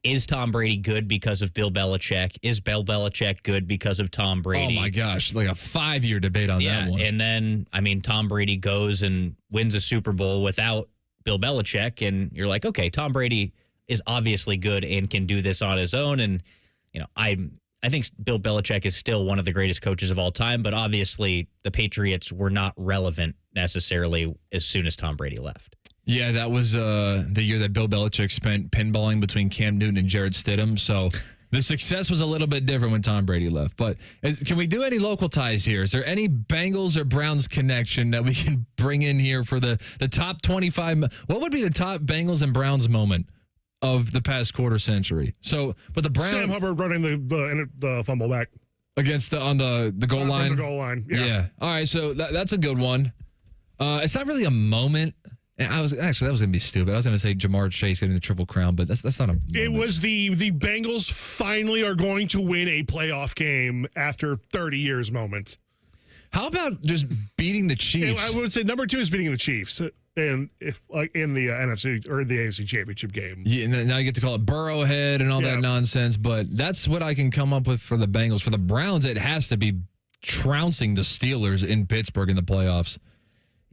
is Tom Brady good because of Bill Belichick? Is Bill Belichick good because of Tom Brady? Oh, my gosh. Like a 5-year debate on that one. And then, Tom Brady goes and wins a Super Bowl without Bill Belichick. And you're like, okay, Tom Brady is obviously good and can do this on his own. And, I think Bill Belichick is still one of the greatest coaches of all time. But obviously, the Patriots were not relevant necessarily as soon as Tom Brady left. Yeah, that was the year that Bill Belichick spent pinballing between Cam Newton and Jarrett Stidham. So the success was a little bit different when Tom Brady left. But can we do any local ties here? Is there any Bengals or Browns connection that we can bring in here for the top 25? What would be the top Bengals and Browns moment of the past quarter century? So, but the Browns, Sam Hubbard running the fumble back against on the goal line. From the goal line. Yeah. All right. So that's a good one. It's not really a moment. And that was going to be stupid. I was going to say Jamar Chase getting the Triple Crown, but that's not a moment. It was the Bengals finally are going to win a playoff game after 30 years moment. How about just beating the Chiefs? I would say number 2 is beating the Chiefs. And in the NFC or the AFC Championship game. Yeah, and now you get to call it Burrowhead and all that nonsense, but that's what I can come up with for the Bengals. For the Browns, it has to be trouncing the Steelers in Pittsburgh in the playoffs.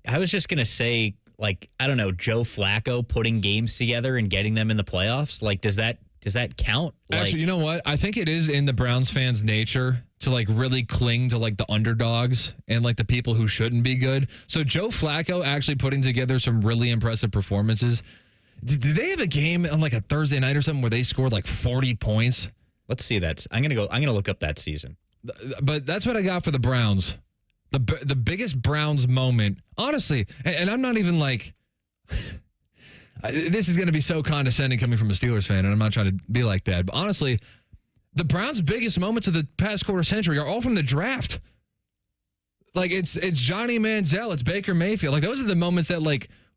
I was just going to say, Joe Flacco putting games together and getting them in the playoffs. Does that count? Actually, you know what? I think it is in the Browns fans' nature to really cling to the underdogs and the people who shouldn't be good. So Joe Flacco actually putting together some really impressive performances. Did they have a game on a Thursday night or something where they scored 40 points? Let's see that. I'm going to look up that season. But that's what I got for the Browns. The biggest Browns moment, honestly, and I'm not even this is going to be so condescending coming from a Steelers fan, and I'm not trying to be like that. But honestly, the Browns' biggest moments of the past quarter century are all from the draft. It's Johnny Manziel, it's Baker Mayfield. Those are the moments that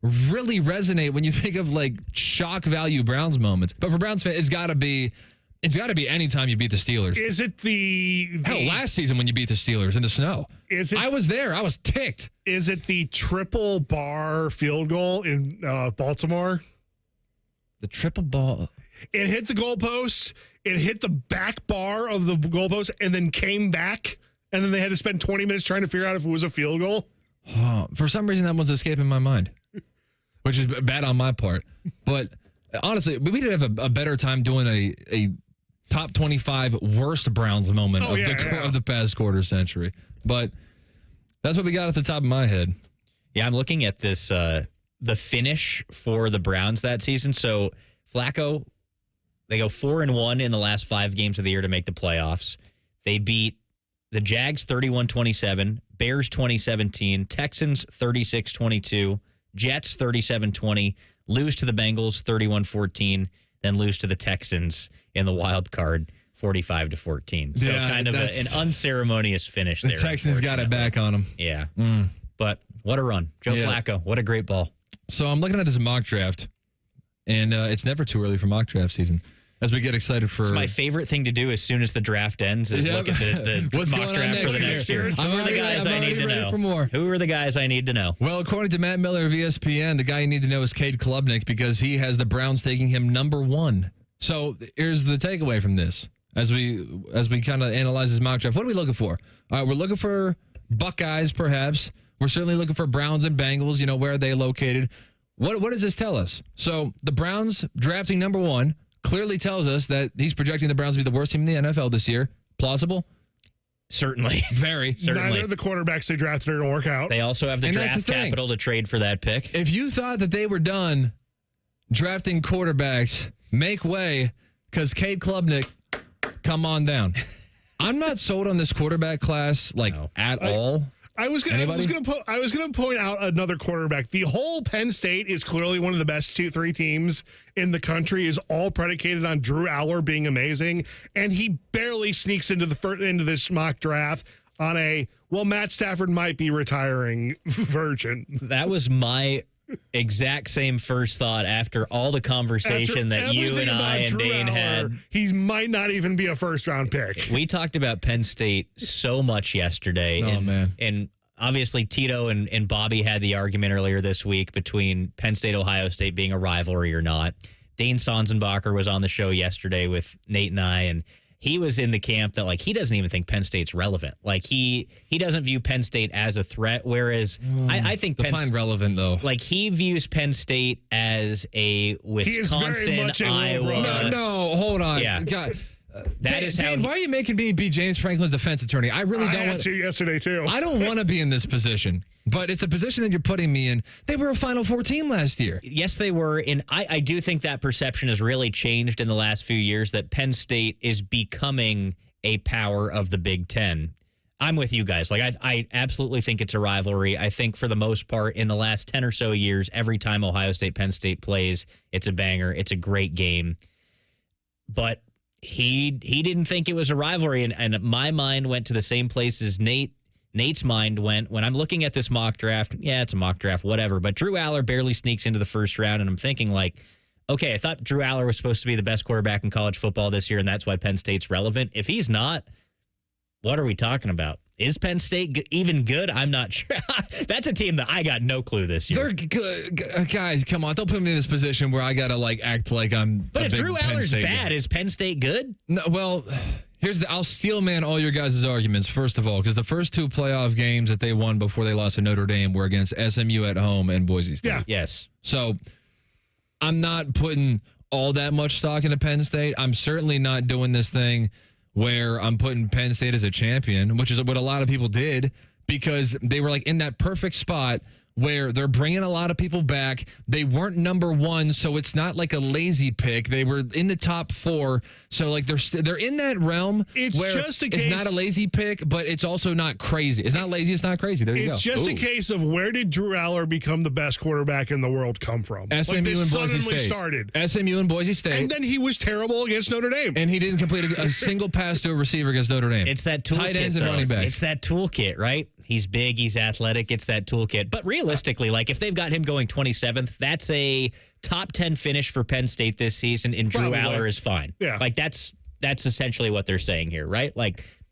really resonate when you think of shock value Browns moments. But for Browns fans, it's got to be anytime you beat the Steelers. Is it the hell last season when you beat the Steelers in the snow? I was there. I was ticked. Is it the triple bar field goal in Baltimore? The triple ball. It hit the goalpost. It hit the back bar of the goalpost and then came back. And then they had to spend 20 minutes trying to figure out if it was a field goal. Oh, for some reason, that one's escaping my mind, which is bad on my part. But honestly, we did have a better time doing a top 25 worst Browns moment of the past quarter century. But that's what we got at the top of my head. Yeah, I'm looking at this, the finish for the Browns that season. So Flacco, they go 4-1 in the last 5 games of the year to make the playoffs. They beat the Jags 31-27, Bears 20-17, Texans 36-22, Jets 37-20, lose to the Bengals 31-14, then lose to the Texans in the wild card 45-14. So kind of an unceremonious finish there. The Texans got it back on them. Yeah. But what a run. Joe Flacco, what a great ball. So I'm looking at this mock draft, and it's never too early for mock draft season. As we get excited for... It's my favorite thing to do as soon as the draft ends is look at the mock draft for the next year. Who are the guys I need to know? Who are the guys I need to know? Well, according to Matt Miller of ESPN, the guy you need to know is Cade Klubnik because he has the Browns taking him number 1. So here's the takeaway from this. As we kind of analyze this mock draft, what are we looking for? All right, we're looking for Buckeyes, perhaps. We're certainly looking for Browns and Bengals. Where are they located? What does this tell us? So the Browns drafting number 1 clearly tells us that he's projecting the Browns to be the worst team in the NFL this year. Plausible? Certainly. Very. Certainly. Neither of the quarterbacks they drafted are going to work out. They also have the And that's draft the thing. capital to trade for that pick. If you thought that they were done drafting quarterbacks, make way, because Cade Klubnik, come on down. I'm not sold on this quarterback class at all. I was going to point out another quarterback. The whole Penn State is clearly one of the best 2-3 teams in the country. Is all predicated on Drew Aller being amazing, and he barely sneaks into this mock draft on a Matt Stafford might be retiring version. That was my exact same first thought after all the conversation that you and I and Dane had. He might not even be a first-round pick. We talked about Penn State so much yesterday. Oh, man. And obviously Tito and Bobby had the argument earlier this week between Penn State, Ohio State being a rivalry or not. Dane Sonsenbacher was on the show yesterday with Nate and I, and he was in the camp that he doesn't even think Penn State's relevant. He doesn't view Penn State as a threat, whereas I think define relevant though. He views Penn State as a Wisconsin, Iowa. No, hold on. Yeah. God. That is Dan, how why are you making me be James Franklin's defense attorney? I really don't I had want to yesterday too. I don't want to be in this position, but it's a position that you're putting me in. They were a Final Four team last year. Yes, they were. And I do think that perception has really changed in the last few years, that Penn State is becoming a power of the Big Ten. I'm with you guys. I absolutely think it's a rivalry. I think for the most part, in the last 10 or so years, every time Ohio State, Penn State plays, it's a banger. It's a great game. But he didn't think it was a rivalry. And my mind went to the same place as Nate's mind went when I'm looking at this mock draft. Yeah, it's a mock draft, whatever. But Drew Aller barely sneaks into the first round, and I'm thinking okay, I thought Drew Aller was supposed to be the best quarterback in college football this year, and that's why Penn State's relevant. If he's not, what are we talking about? Is Penn State even good? I'm not sure. That's a team that I got no clue this year. They're good. Guys, come on. Don't put me in this position where I got to act like I'm But a if big Drew Penn Aller's State bad, guy. is Penn State good? No, well, I'll steel man all your guys' arguments, first of all, because the first two playoff games that they won before they lost to Notre Dame were against SMU at home and Boise State. Yeah. Yes. So I'm not putting all that much stock into Penn State. I'm certainly not doing this thing where I'm putting Penn State as a champion, which is what a lot of people did, because they were in that perfect spot where they're bringing a lot of people back. They weren't number one, so it's not like a lazy pick. They were in the top 4, so they're in that realm. It's where just a it's case, not a lazy pick, but it's also not crazy. It's not lazy. It's not crazy. There you go. It's just a case of where did Drew Aller become the best quarterback in the world come from? SMU and Boise State. Started. SMU and Boise State. And then he was terrible against Notre Dame. And he didn't complete a single pass to a receiver against Notre Dame. It's that toolkit. Tight ends and running backs. It's that toolkit, right? He's big, he's athletic, it's that toolkit. But realistically, if they've got him going 27th, that's a top 10 finish for Penn State this season, and Drew Aller is fine. Yeah. That's essentially what they're saying here, right?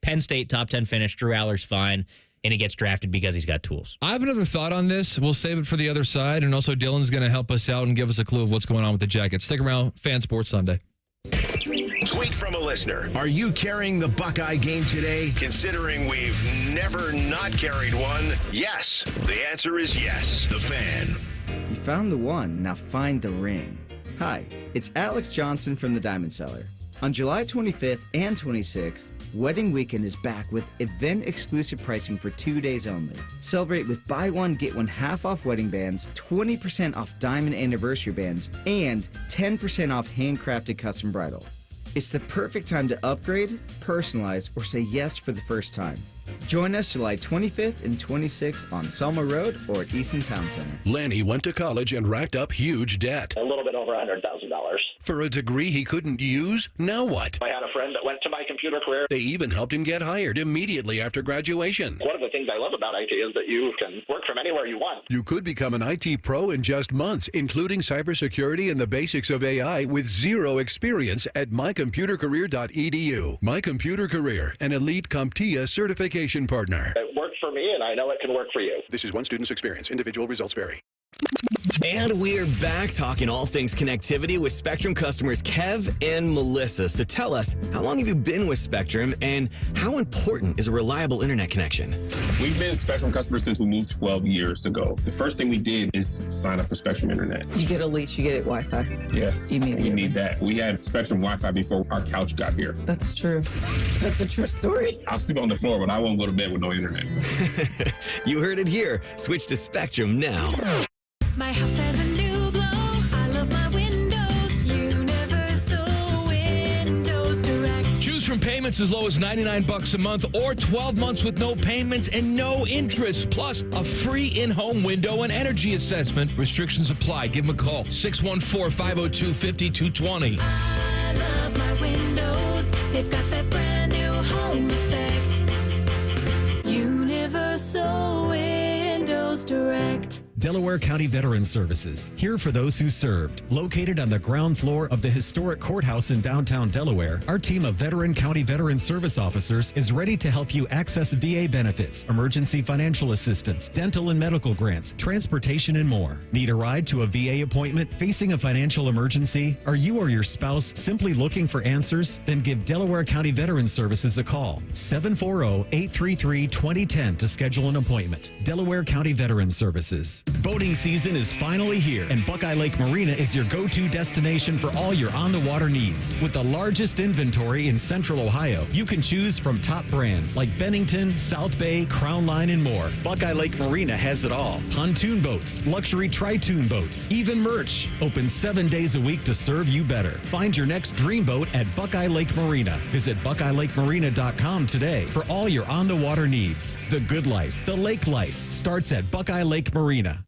Penn State top 10 finish, Drew Aller's fine, and he gets drafted because he's got tools. I have another thought on this. We'll save it for the other side, and also Dylan's going to help us out and give us a clue of what's going on with the Jackets. Stick around. Fan Sports Sunday. Tweet from a listener. Are you carrying the Buckeye game today? Considering we've never not carried one, yes. The answer is yes. The Fan. You found the one, now find the ring. Hi, it's Alex Johnson from the Diamond Cellar. On July 25th and 26th, Wedding Weekend is back with event-exclusive pricing for 2 days only. Celebrate with buy one, get one half off wedding bands, 20% off diamond anniversary bands, and 10% off handcrafted custom bridal. It's the perfect time to upgrade, personalize, or say yes for the first time. Join us July 25th and 26th on Selma Road or at Easton Town Center. Lanny went to college and racked up huge debt. A little bit over $100,000. For a degree he couldn't use, now what? I had a friend that went to my computer career. They even helped him get hired immediately after graduation. One of the things I love about IT is that you can work from anywhere you want. You could become an IT pro in just months, including cybersecurity and the basics of AI with zero experience at mycomputercareer.edu. My Computer Career, an elite CompTIA certification partner. It worked for me, and I know it can work for you. This is one student's experience. Individual results vary. And we're back talking all things connectivity with Spectrum customers Kev and Melissa. So tell us, how long have you been with Spectrum and how important is a reliable internet connection? We've been Spectrum customers since we moved 12 years ago. The first thing we did is sign up for Spectrum Internet. You get a lease, you get Wi-Fi. Yes, immediately. We need that. We had Spectrum Wi-Fi before our couch got here. That's true. That's a true story. I'll sleep on the floor, but I won't go to bed with no internet. You heard it here. Switch to Spectrum now. My house has a new glow. I love my windows. Universal Windows Direct. Choose from payments as low as $99 a month or 12 months with no payments and no interest, plus a free in-home window and energy assessment. Restrictions apply. Give them a call. 614-502-5220. I love my windows. They've got that brand new home effect. Universal Windows Direct. Delaware County Veterans Services, here for those who served. Located on the ground floor of the historic courthouse in downtown Delaware, our team of veteran county veteran service officers is ready to help you access VA benefits, emergency financial assistance, dental and medical grants, transportation, and more. Need a ride to a VA appointment? Facing a financial emergency? Are you or your spouse simply looking for answers? Then give Delaware County Veterans Services a call. 740-833-2010 to schedule an appointment. Delaware County Veterans Services. Boating season is finally here, and Buckeye Lake Marina is your go-to destination for all your on-the-water needs. With the largest inventory in Central Ohio, you can choose from top brands like Bennington, South Bay, Crown Line, and more. Buckeye Lake Marina has it all. Pontoon boats, luxury tri-toon boats, even merch. Open 7 days a week to serve you better. Find your next dream boat at Buckeye Lake Marina. Visit BuckeyeLakeMarina.com today for all your on-the-water needs. The good life, the lake life, starts at Buckeye Lake Marina.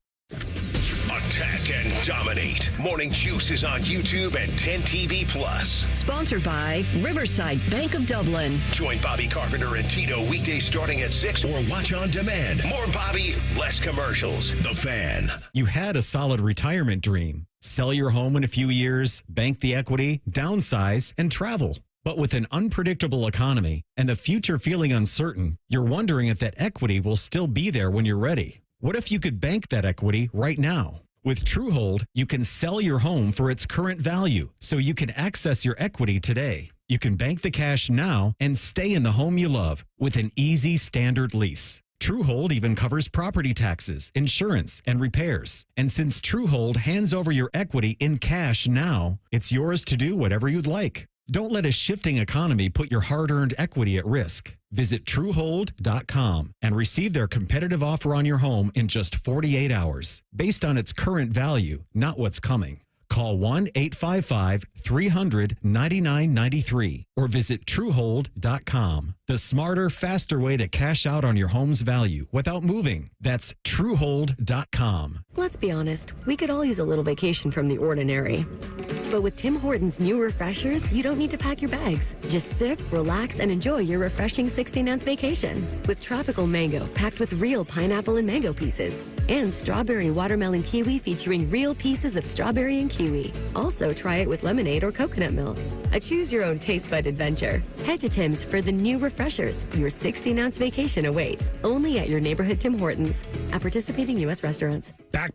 Attack and dominate. Morning Juice is on YouTube and 10 TV Plus. Sponsored by Riverside Bank of Dublin. Join Bobby Carpenter and Tito weekdays starting at 6 or watch on demand. More Bobby, less commercials. The Fan. You had a solid retirement dream. Sell your home in a few years, bank the equity, downsize, and travel. But with an unpredictable economy and the future feeling uncertain, you're wondering if that equity will still be there when you're ready. What if you could bank that equity right now? With Truehold, you can sell your home for its current value, so you can access your equity today. You can bank the cash now and stay in the home you love with an easy standard lease. Truehold even covers property taxes, insurance, and repairs. And since Truehold hands over your equity in cash now, it's yours to do whatever you'd like. Don't let a shifting economy put your hard-earned equity at risk. Visit Truehold.com and receive their competitive offer on your home in just 48 hours, based on its current value, not what's coming. Call 1-855-300-9993 or visit Truehold.com. The smarter, faster way to cash out on your home's value without moving. That's Truehold.com. Let's be honest, we could all use a little vacation from the ordinary. But with Tim Hortons' new refreshers, you don't need to pack your bags. Just sip, relax, and enjoy your refreshing 16-ounce vacation. With tropical mango packed with real pineapple and mango pieces. And strawberry watermelon kiwi featuring real pieces of strawberry and kiwi. Also, try it with lemonade or coconut milk. A choose-your-own taste bud adventure. Head to Tim's for the new refreshers. Your 16-ounce vacation awaits. Only at your neighborhood Tim Hortons. At participating U.S. restaurants. Back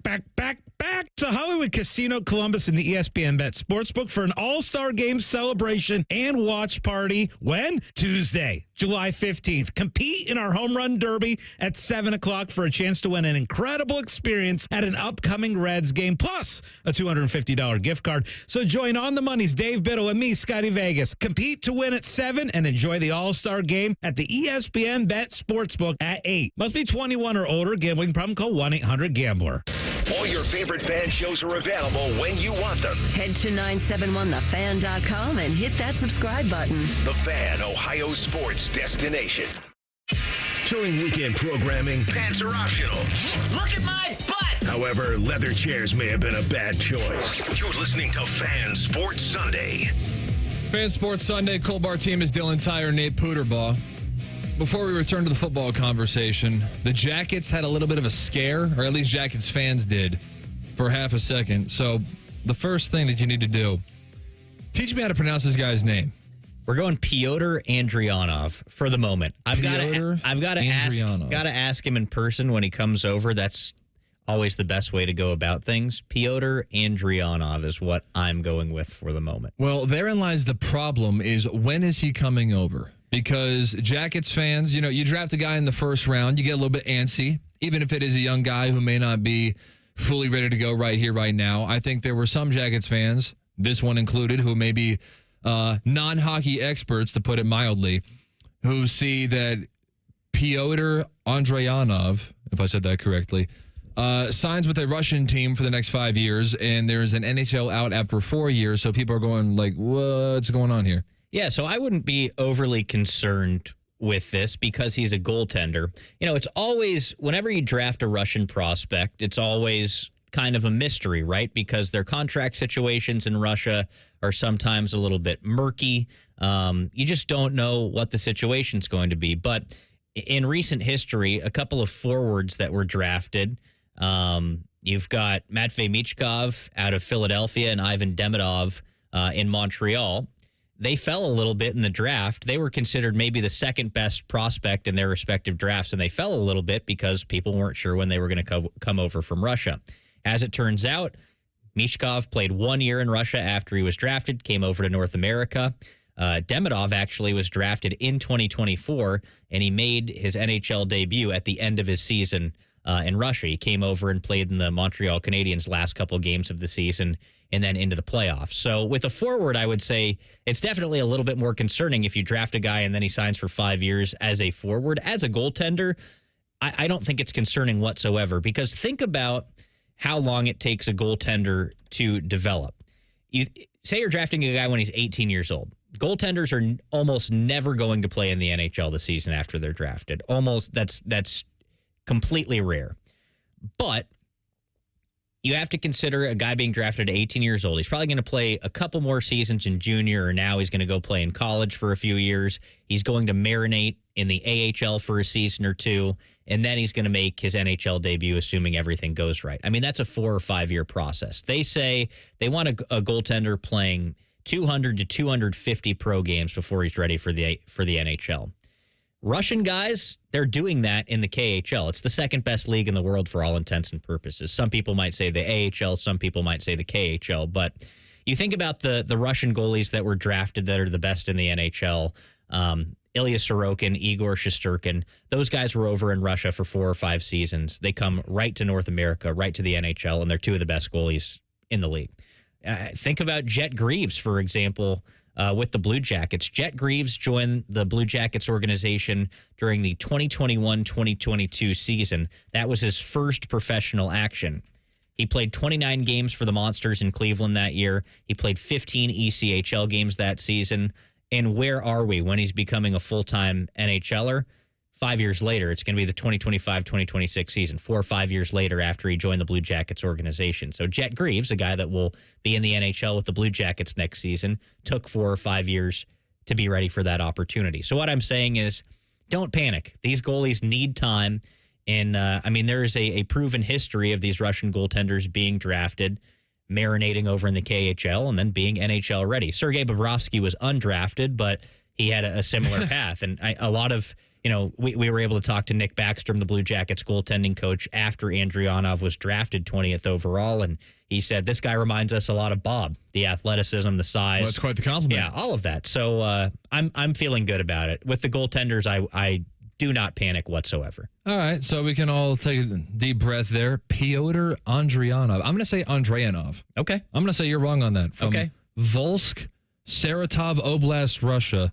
to Hollywood Casino Columbus and the ESPN Bet Sportsbook for an all-star game celebration and watch party. When? Tuesday, July 15th. Compete in our home run derby at 7 o'clock for a chance to win an incredible experience at an upcoming Reds game, plus a $250 gift card. So join On the Money's Dave Biddle and me, Scotty Vegas. Compete to win at 7 and enjoy the all-star game at the ESPN Bet Sportsbook at 8. Must be 21 or older. Gambling problem? Call 1-800-GAMBLER. All your favorite fan shows are available when you want them. Head to 971thefan.com and hit that subscribe button. The Fan, Ohio sports destination. During weekend programming, pants are optional. Look at my butt! However, leather chairs may have been a bad choice. You're listening to Fan Sports Sunday. Fan Sports Sunday, Cole Bartemes, Dylan Tyrer, Nate Puderbaugh. Before we return to the football conversation, the Jackets had a little bit of a scare, or at least Jackets fans did, for half a second. So the first thing that you need to do, teach me how to pronounce this guy's name. We're going Pyotr Andrianov for the moment. I've got to ask him in person when he comes over. That's always the best way to go about things. Pyotr Andrianov is what I'm going with for the moment. Well, therein lies the problem is when is he coming over? Because Jackets fans, you draft a guy in the first round, you get a little bit antsy, even if it is a young guy who may not be fully ready to go right here, right now. I think there were some Jackets fans, this one included, who may be non-hockey experts, to put it mildly, who see that Pyotr Andrianov, if I said that correctly, signs with a Russian team for the next 5 years, and there's an NHL out after 4 years, so people are going like, what's going on here? Yeah, so I wouldn't be overly concerned with this because he's a goaltender. It's always, whenever you draft a Russian prospect, it's always kind of a mystery, right? Because their contract situations in Russia are sometimes a little bit murky. You just don't know what the situation's going to be. But in recent history, a couple of forwards that were drafted, you've got Matvei Michkov out of Philadelphia and Ivan Demidov in Montreal. They fell a little bit in the draft. They were considered maybe the second best prospect in their respective drafts, and they fell a little bit because people weren't sure when they were going to come over from Russia. As it turns out, Mishkov played 1 year in Russia after he was drafted, came over to North America. Demidov actually was drafted in 2024, and he made his NHL debut at the end of his season in Russia. He came over and played in the Montreal Canadiens last couple games of the season and then into the playoffs. So with a forward, I would say it's definitely a little bit more concerning if you draft a guy and then he signs for 5 years as a forward. As a goaltender, I don't think it's concerning whatsoever, because think about how long it takes a goaltender to develop. You say you're drafting a guy when he's 18 years old. Goaltenders are almost never going to play in the NHL the season after they're drafted. Almost, that's completely rare. But you have to consider a guy being drafted at 18 years old. He's probably going to play a couple more seasons in junior, or now he's going to go play in college for a few years. He's going to marinate in the AHL for a season or two, and then he's going to make his NHL debut, assuming everything goes right. I mean, that's a 4 or 5 year process. They say they want a goaltender playing 200 to 250 pro games before he's ready for the NHL. Russian guys, they're doing that in the KHL. It's the second best league in the world for all intents and purposes. Some people might say the AHL, some people might say the KHL. But you think about the Russian goalies that were drafted that are the best in the NHL, Ilya Sorokin, Igor Shesterkin, those guys were over in Russia for 4 or 5 seasons. They come right to North America, right to the NHL, and they're two of the best goalies in the league. Think about Jet Greaves, for example, with the Blue Jackets. Jet Greaves joined the Blue Jackets organization during the 2021-2022 season. That was his first professional action. He played 29 games for the Monsters in Cleveland that year. He played 15 ECHL games that season. And where are we when he's becoming a full-time NHLer? 5 years later, it's going to be the 2025-2026 season, 4 or 5 years later after he joined the Blue Jackets organization. So Jet Greaves, a guy that will be in the NHL with the Blue Jackets next season, took 4 or 5 years to be ready for that opportunity. So what I'm saying is, don't panic. These goalies need time. And, there is a proven history of these Russian goaltenders being drafted, marinating over in the KHL, and then being NHL ready. Sergei Bobrovsky was undrafted, but he had a similar path. And we were able to talk to Nick Backstrom, the Blue Jackets goaltending coach, after Andrianov was drafted 20th overall, and he said, this guy reminds us a lot of Bob, the athleticism, the size. Well, that's quite the compliment. Yeah, all of that. So I'm feeling good about it. With the goaltenders, I do not panic whatsoever. All right, so we can all take a deep breath there. Pyotr Andrianov. I'm going to say Andrianov. Okay. I'm going to say you're wrong on that. From okay. Volsk, Saratov Oblast, Russia.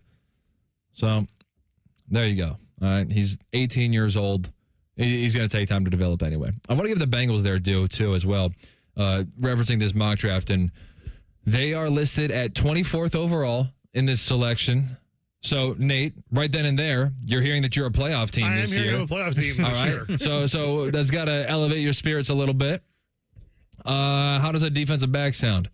So there you go. All right, he's 18 years old. He's going to take time to develop anyway. I want to give the Bengals their due, too, as well, referencing this mock draft. And they are listed at 24th overall in this selection. So, Nate, right then and there, you're hearing that you're a playoff team this year. I am hearing a playoff team this year. So that's got to elevate your spirits a little bit. How does a defensive back sound?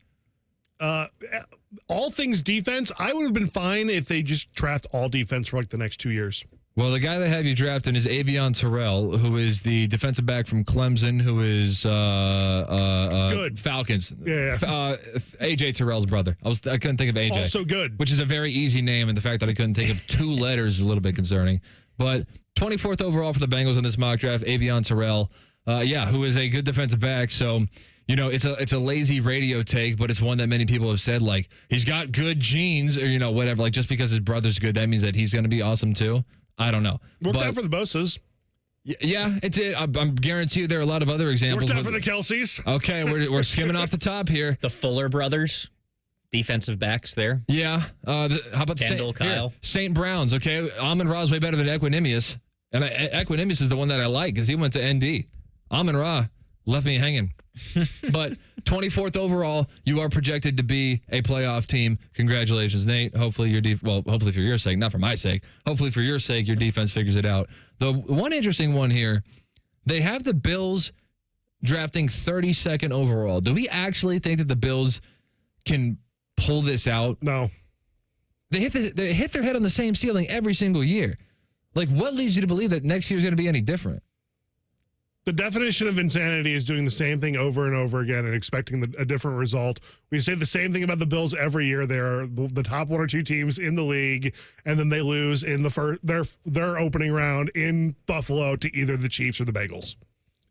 All things defense, I would have been fine if they just draft all defense for like the next 2 years. Well, the guy they have you drafting is Avion Terrell, who is the defensive back from Clemson, who is good Falcons. Yeah. AJ Terrell's brother. I couldn't think of AJ. Also good. Which is a very easy name, and the fact that I couldn't think of 2 letters is a little bit concerning. But 24th overall for the Bengals in this mock draft, Avion Terrell. who is a good defensive back. So, it's a lazy radio take, but it's one that many people have said, like, he's got good genes or, whatever. Like, just because his brother's good, that means that he's going to be awesome too. I don't know. Worked out for the Bosas. Yeah, it's it. I'm guaranteed there are a lot of other examples. Worked out for the Kelseys. Okay, we're skimming off the top here. The Fuller brothers, defensive backs there. Yeah. How about Kendall, Kyle? St. Brown's, okay? Amon-Ra's way better than Equinemius. And Equinemius is the one that I like because he went to ND. Amon-Ra left me hanging. But 24th overall, you are projected to be a playoff team. Congratulations, Nate. Hopefully hopefully for your sake, not for my sake. Hopefully for your sake, your defense figures it out. The one interesting one here, they have the Bills drafting 32nd overall. Do we actually think that the Bills can pull this out? No. They hit their head on the same ceiling every single year. Like, what leads you to believe that next year is going to be any different? The definition of insanity is doing the same thing over and over again and expecting a different result. We say the same thing about the Bills every year. They're the top one or two teams in the league, and then they lose in their opening round in Buffalo to either the Chiefs or the Bengals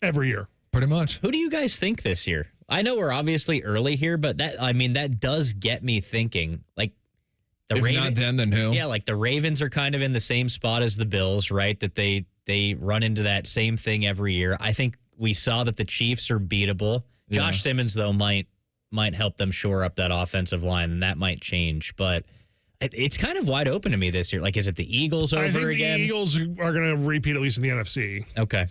every year. Pretty much. Who do you guys think this year? I know we're obviously early here, but that does get me thinking. Like, the if not them, then who? Yeah, like the Ravens are kind of in the same spot as the Bills, right? That they run into that same thing every year. I think we saw that the Chiefs are beatable. Yeah. Josh Simmons, though, might help them shore up that offensive line, and that might change. But it's kind of wide open to me this year. Like, is it the Eagles over again? I think the Eagles are going to repeat, at least in the NFC. Okay.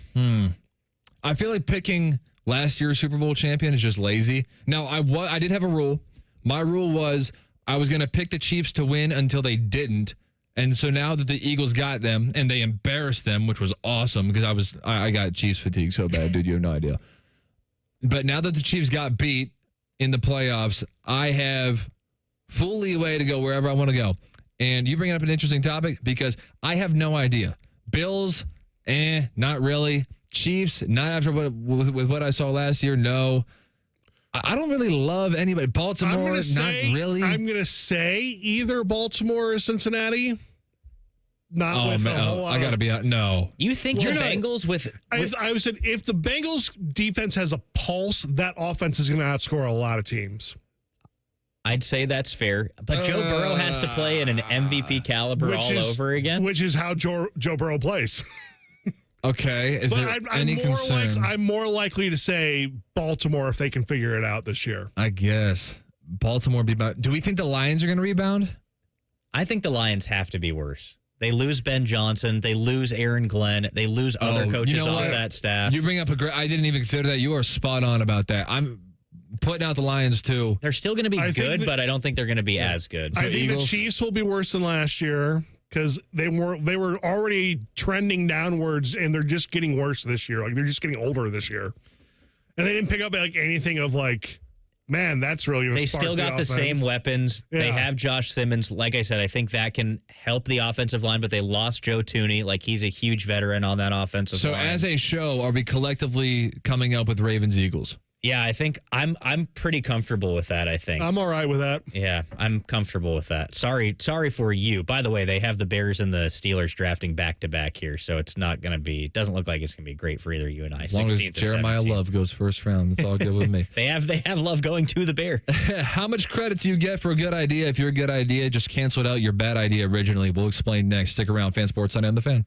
I feel like picking last year's Super Bowl champion is just lazy. Now, I did have a rule. My rule was I was going to pick the Chiefs to win until they didn't. And so now that the Eagles got them and they embarrassed them, which was awesome because I got Chiefs fatigue so bad, dude, you have no idea. But now that the Chiefs got beat in the playoffs, I have full leeway to go wherever I want to go. And you bring up an interesting topic because I have no idea. Bills, not really. Chiefs, not after with what I saw last year, no. I don't really love anybody. Baltimore, not really. I'm going to say either Baltimore or Cincinnati. I got to be out. No. You think the Bengals with I said if the Bengals defense has a pulse, that offense is going to outscore a lot of teams. I'd say that's fair. But Joe Burrow has to play at an MVP caliber over again. Which is how Joe Burrow plays. Okay. I'm more likely to say Baltimore if they can figure it out this year. I guess. Baltimore do we think the Lions are going to rebound? I think the Lions have to be worse. They lose Ben Johnson. They lose Aaron Glenn. They lose other coaches off that staff. You bring up I didn't even consider that. You are spot on about that. I'm putting out the Lions too. They're still going to be good, but I don't think they're going to be as good. I think the Chiefs will be worse than last year. Because they were already trending downwards, and they're just getting worse this year. Like, they're just getting older this year, and they didn't pick up like anything of like, man, that's really going to. They still got the same weapons. Yeah. They have Josh Simmons. Like I said, I think that can help the offensive line. But they lost Joe Thuney. Like, he's a huge veteran on that offensive line. So as a show, are we collectively coming up with Ravens Eagles? Yeah, I think I'm pretty comfortable with that, I think. I'm all right with that. Yeah, I'm comfortable with that. Sorry for you. By the way, they have the Bears and the Steelers drafting back-to-back here, so it's not going to be – doesn't look like it's going to be great for either you and I. As long as Jeremiah Love goes first round, that's all good with me. They have Love going to the Bears. How much credit do you get for a good idea? If you're a good idea, just canceled out your bad idea originally. We'll explain next. Stick around. Fan Sports Sunday on The Fan.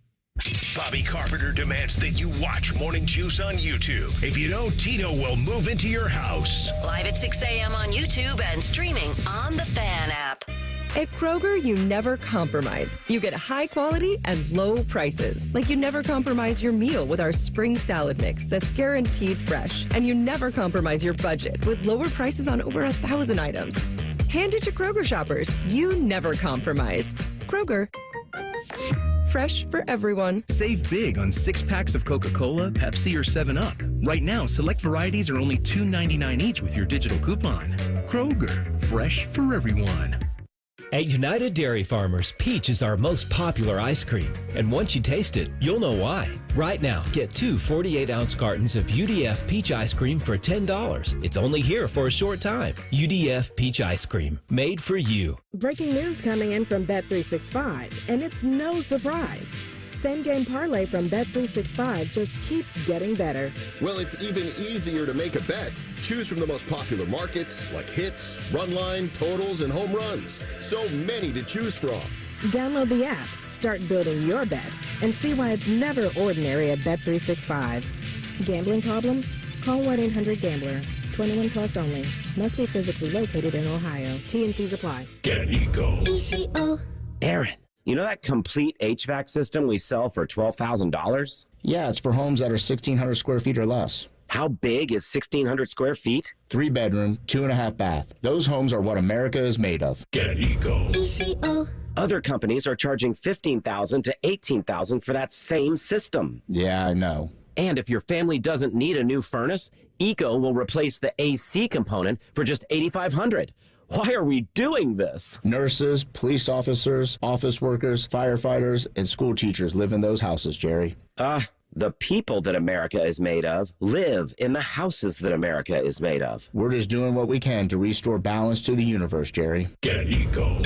Bobby Carpenter demands that you watch Morning Juice on YouTube. If you don't, Tito will move into your house. Live at 6 a.m. on YouTube and streaming on the Fan app. At Kroger, you never compromise. You get high quality and low prices. Like you never compromise your meal with our spring salad mix that's guaranteed fresh. And you never compromise your budget with lower prices on over 1,000 items. Hand it to Kroger shoppers. You never compromise. Kroger. Fresh for everyone. Save big on 6-packs of Coca-Cola, Pepsi, or 7-Up. Right now, select varieties are only $2.99 each with your digital coupon. Kroger, fresh for everyone. At United Dairy Farmers, peach is our most popular ice cream. And once you taste it, you'll know why. Right now, get 2 48-ounce cartons of UDF peach ice cream for $10. It's only here for a short time. UDF peach ice cream, made for you. Breaking news coming in from Bet365, and it's no surprise. same-game parlay from Bet365 just keeps getting better. Well, it's even easier to make a bet. Choose from the most popular markets like hits, run line, totals, and home runs. So many to choose from. Download the app, start building your bet, and see why it's never ordinary at Bet365. Gambling problem? Call 1-800-GAMBLER. 21 plus only. Must be physically located in Ohio. T&Cs apply. Get Eco. Aaron, you know that complete HVAC system we sell for $12,000? Yeah, it's for homes that are 1,600 square feet or less. How big is 1,600 square feet? 3-bedroom, 2.5 bath. Those homes are what America is made of. Get Eco. Other companies are charging $15,000 to $18,000 for that same system. Yeah, I know. And if your family doesn't need a new furnace, Eco will replace the AC component for just $8,500. Why are we doing this? Nurses, police officers, office workers, firefighters, and school teachers live in those houses, Jerry. The people that America is made of live in the houses that America is made of. We're just doing what we can to restore balance to the universe, Jerry. Get Eco.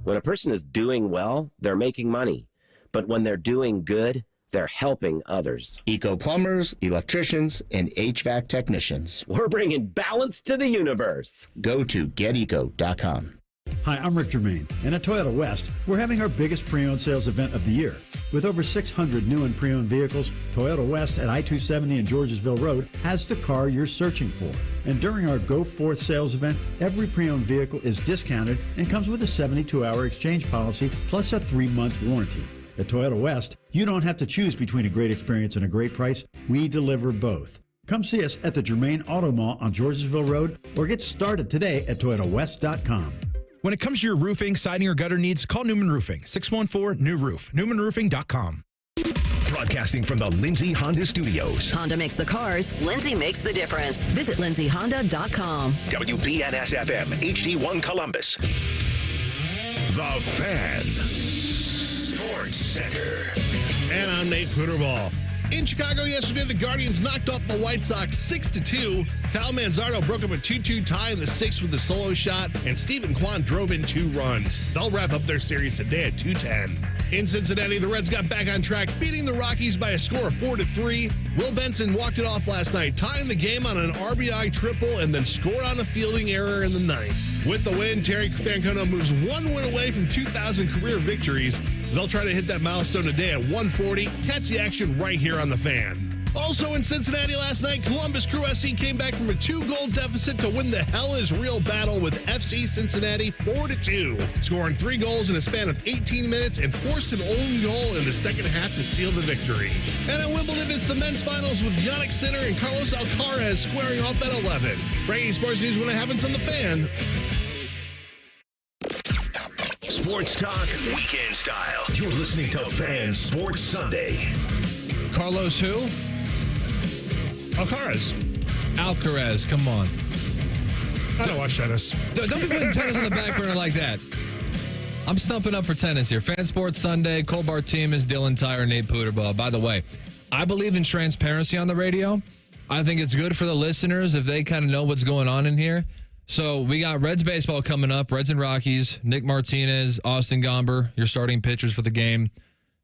When a person is doing well, they're making money. But when they're doing good, they're helping others. Eco plumbers, electricians, and HVAC technicians. We're bringing balance to the universe. Go to geteco.com. Hi, I'm Rick Germain, and at Toyota West, we're having our biggest pre-owned sales event of the year. With over 600 new and pre-owned vehicles, Toyota West at I-270 and Georgesville Road has the car you're searching for. And during our Go Forth sales event, every pre-owned vehicle is discounted and comes with a 72-hour exchange policy plus a 3-month warranty. At Toyota West, you don't have to choose between a great experience and a great price. We deliver both. Come see us at the Germain Auto Mall on Georgesville Road or get started today at ToyotaWest.com. When it comes to your roofing, siding, or gutter needs, call Newman Roofing, 614-NEW-ROOF, NewmanRoofing.com. Broadcasting from the Lindsay Honda Studios. Honda makes the cars. Lindsay makes the difference. Visit lindsayhonda.com. WBNS-FM, HD1 Columbus. The Fan. Sports Center. And I'm Nate Puterball. In Chicago yesterday, the Guardians knocked off the White Sox 6-2. Kyle Manzardo broke up a 2-2 tie in the sixth with a solo shot, and Stephen Kwan drove in 2 runs. They'll wrap up their series today at 2:10. In Cincinnati, the Reds got back on track, beating the Rockies by a score of 4-3. Will Benson walked it off last night, tying the game on an RBI triple and then scored on a fielding error in the ninth. With the win, Terry Francona moves 1 win away from 2,000 career victories. They'll try to hit that milestone today at 140. Catch the action right here on The Fan. Also in Cincinnati last night, Columbus Crew SC came back from a 2-goal deficit to win the Hell is Real battle with FC Cincinnati 4-2, scoring 3 goals in a span of 18 minutes and forced an own goal in the second half to seal the victory. And at Wimbledon, it's the men's finals with Jannik Sinner and Carlos Alcaraz squaring off at 11. Breaking sports news when it happens on The Fan. Sports Talk, weekend style. You're listening to Fan Sports Sunday. Carlos who? Alcaraz, come on. I don't watch tennis. Don't be putting tennis on the back burner like that. I'm stumping up for tennis here. Fan Sports Sunday, Cole Bartemes, Dylan Tyrer, Nate Puterball. By the way, I believe in transparency on the radio. I think it's good for the listeners if they kind of know what's going on in here. So we got Reds baseball coming up, Reds and Rockies, Nick Martinez, Austin Gomber, your starting pitchers for the game.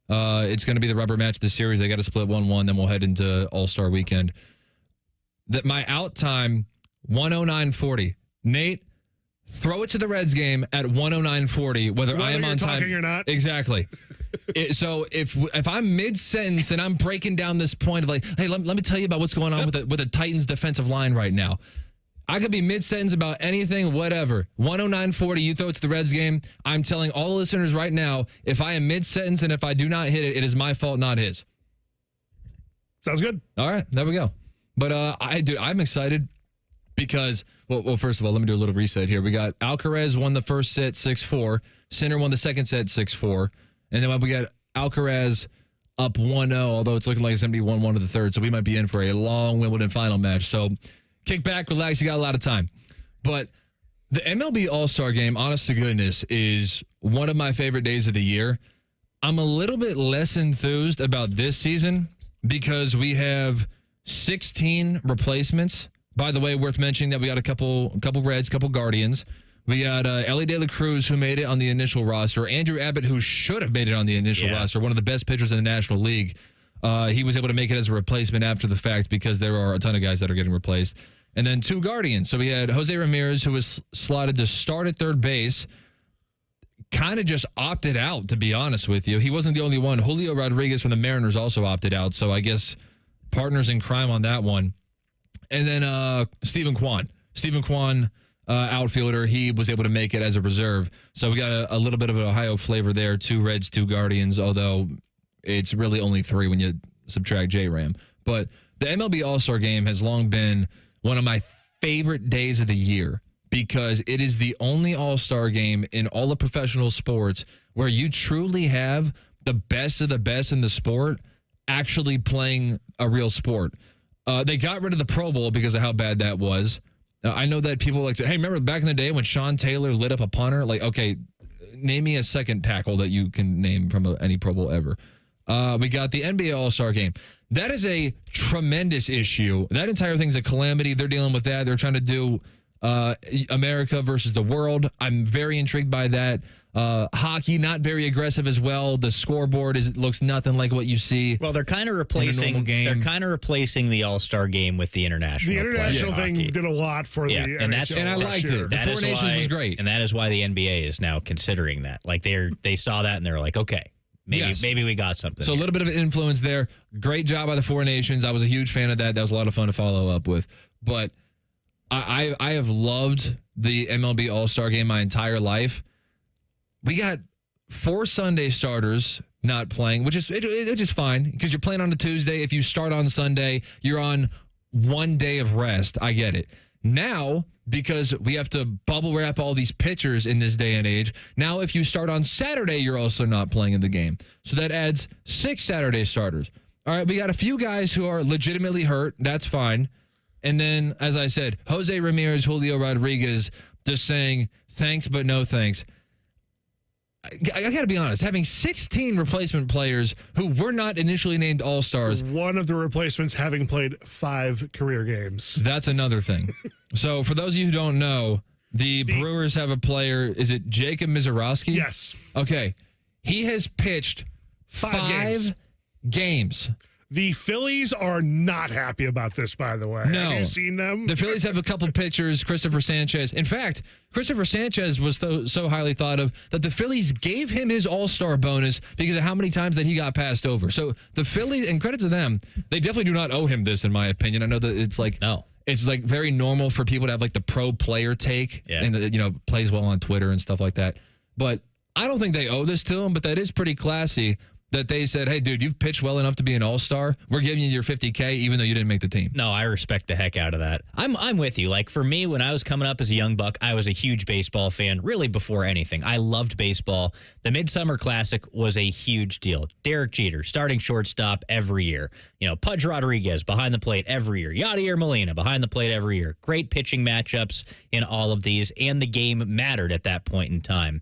It's going to be the rubber match of the series. They got to split 1-1, then we'll head into All-Star Weekend. My out time, 109.40. Nate, throw it to the Reds game at 109.40, whether I am on time or not. Exactly. So if I'm mid-sentence and I'm breaking down this point of like, hey, let me tell you about what's going on with the Titans defensive line right now. I could be mid-sentence about anything, whatever. 109.40, you throw it to the Reds game. I'm telling all the listeners right now, if I am mid-sentence and if I do not hit it, it is my fault, not his. Sounds good. All right, there we go. But I'm excited because, well, first of all, let me do a little reset here. We got Alcaraz won the first set 6-4. Sinner won the second set 6-4. And then we got Alcaraz up 1-0, although it's looking like it's going to be 1-1 to the third. So we might be in for a long Wimbledon final match. So kick back, relax, you got a lot of time. But the MLB All-Star Game, honest to goodness, is one of my favorite days of the year. I'm a little bit less enthused about this season because we have 16 replacements. By the way, worth mentioning that we got a couple Reds, couple Guardians. We got Ellie De La Cruz, who made it on the initial roster. Andrew Abbott, who should have made it on the initial roster, one of the best pitchers in the National League. He was able to make it as a replacement after the fact because there are a ton of guys that are getting replaced. And then 2 Guardians. So we had Jose Ramirez, who was slotted to start at third base. Kind of just opted out, to be honest with you. He wasn't the only one. Julio Rodriguez from the Mariners also opted out. So I guess partners in crime on that one. And then Stephen Kwan. Stephen Kwan, outfielder, he was able to make it as a reserve. So we got a little bit of an Ohio flavor there. 2 Reds, 2 Guardians, although it's really only 3 when you subtract J-Ram. But the MLB All-Star Game has long been one of my favorite days of the year because it is the only All-Star Game in all of professional sports where you truly have the best of the best in the sport actually playing a real sport. They got rid of the Pro Bowl because of how bad that was. I know that people like to, hey, remember back in the day when Sean Taylor lit up a punter? Like, okay, name me a second tackle that you can name from any Pro Bowl ever. We got the NBA All-Star Game. That is a tremendous issue. That entire thing's a calamity. They're dealing with that. They're trying to do America versus the world. I'm very intrigued by that. Hockey, not very aggressive as well. The scoreboard looks nothing like what you see. Well, they're kind of replacing. They're kind of replacing the All-Star Game with the international. The international thing did a lot for the NHL and I liked it. The Four Nations was great, and that is why the NBA is now considering that. Like they saw that and they're like, okay. Maybe we got something. So a little bit of influence there. Great job by the Four Nations. I was a huge fan of that. That was a lot of fun to follow up with. But I have loved the MLB All-Star Game my entire life. We got 4 Sunday starters not playing, which is fine because you're playing on a Tuesday. If you start on Sunday, you're on 1 day of rest. I get it. Now, because we have to bubble wrap all these pitchers in this day and age, now if you start on Saturday, you're also not playing in the game. So that adds 6 Saturday starters. All right, we got a few guys who are legitimately hurt. That's fine. And then, as I said, Jose Ramirez, Julio Rodriguez, just saying thanks but no thanks. I got to be honest, having 16 replacement players who were not initially named All-Stars. One of the replacements having played 5 career games. That's another thing. So for those of you who don't know, the Brewers have a player. Is it Jacob Mizorowski? Yes. Okay. He has pitched 5 games. The Phillies are not happy about this, by the way. No. Have you seen them? The Phillies have a couple pitchers, Christopher Sanchez. In fact, Christopher Sanchez was so highly thought of that the Phillies gave him his All-Star bonus because of how many times that he got passed over. So the Phillies, and credit to them, they definitely do not owe him this, in my opinion. I know that it's like it's like very normal for people to have like the pro player take and plays well on Twitter and stuff like that. But I don't think they owe this to him, but that is pretty classy. That they said, hey, dude, you've pitched well enough to be an all-star. We're giving you your $50K even though you didn't make the team. No, I respect the heck out of that. I'm with you. Like, for me, when I was coming up as a young buck, I was a huge baseball fan, really before anything. I loved baseball. The Midsummer Classic was a huge deal. Derek Jeter, starting shortstop every year. Pudge Rodriguez behind the plate every year. Yadier Molina behind the plate every year. Great pitching matchups in all of these, and the game mattered at that point in time.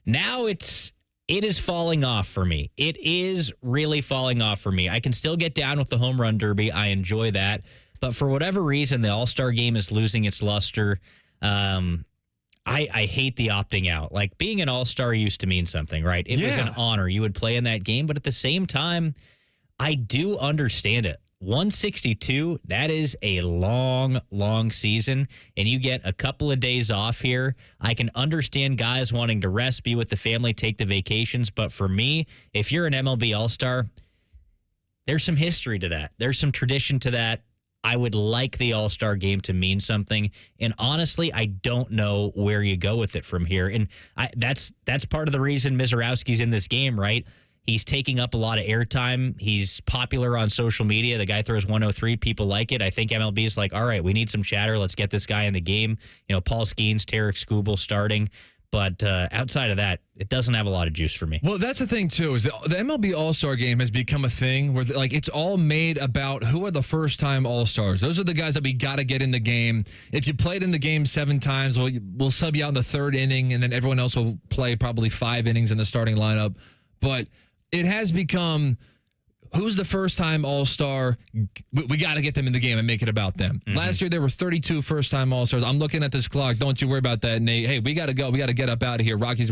Now it is falling off for me. It is really falling off for me. I can still get down with the home run derby. I enjoy that. But for whatever reason, the All-Star Game is losing its luster. I hate the opting out. Like, being an All-Star used to mean something, right? It was an honor. You would play in that game. But at the same time, I do understand it. 162, that is a long, long season, and you get a couple of days off here. I can understand guys wanting to rest, be with the family, take the vacations, but for me, if you're an MLB All-Star, there's some history to that. There's some tradition to that. I would like the All-Star Game to mean something, and honestly, I don't know where you go with it from here, and that's part of the reason Mizorowski's in this game, right? He's taking up a lot of airtime. He's popular on social media. The guy throws 103. People like it. I think MLB is like, all right, we need some chatter. Let's get this guy in the game. Paul Skeens, Tarek Skubal starting. But outside of that, it doesn't have a lot of juice for me. Well, that's the thing, too, is the MLB All-Star Game has become a thing where it's all made about who are the first-time All-Stars. Those are the guys that we got to get in the game. If you played in the game 7 times, we'll sub you out in the 3rd inning, and then everyone else will play probably 5 innings in the starting lineup. But it has become who's the first-time All-Star? We got to get them in the game and make it about them. Last year, there were 32 first-time All-Stars. I'm looking at this clock. Don't you worry about that, Nate. Hey, we got to go. We got to get up out of here. Rockies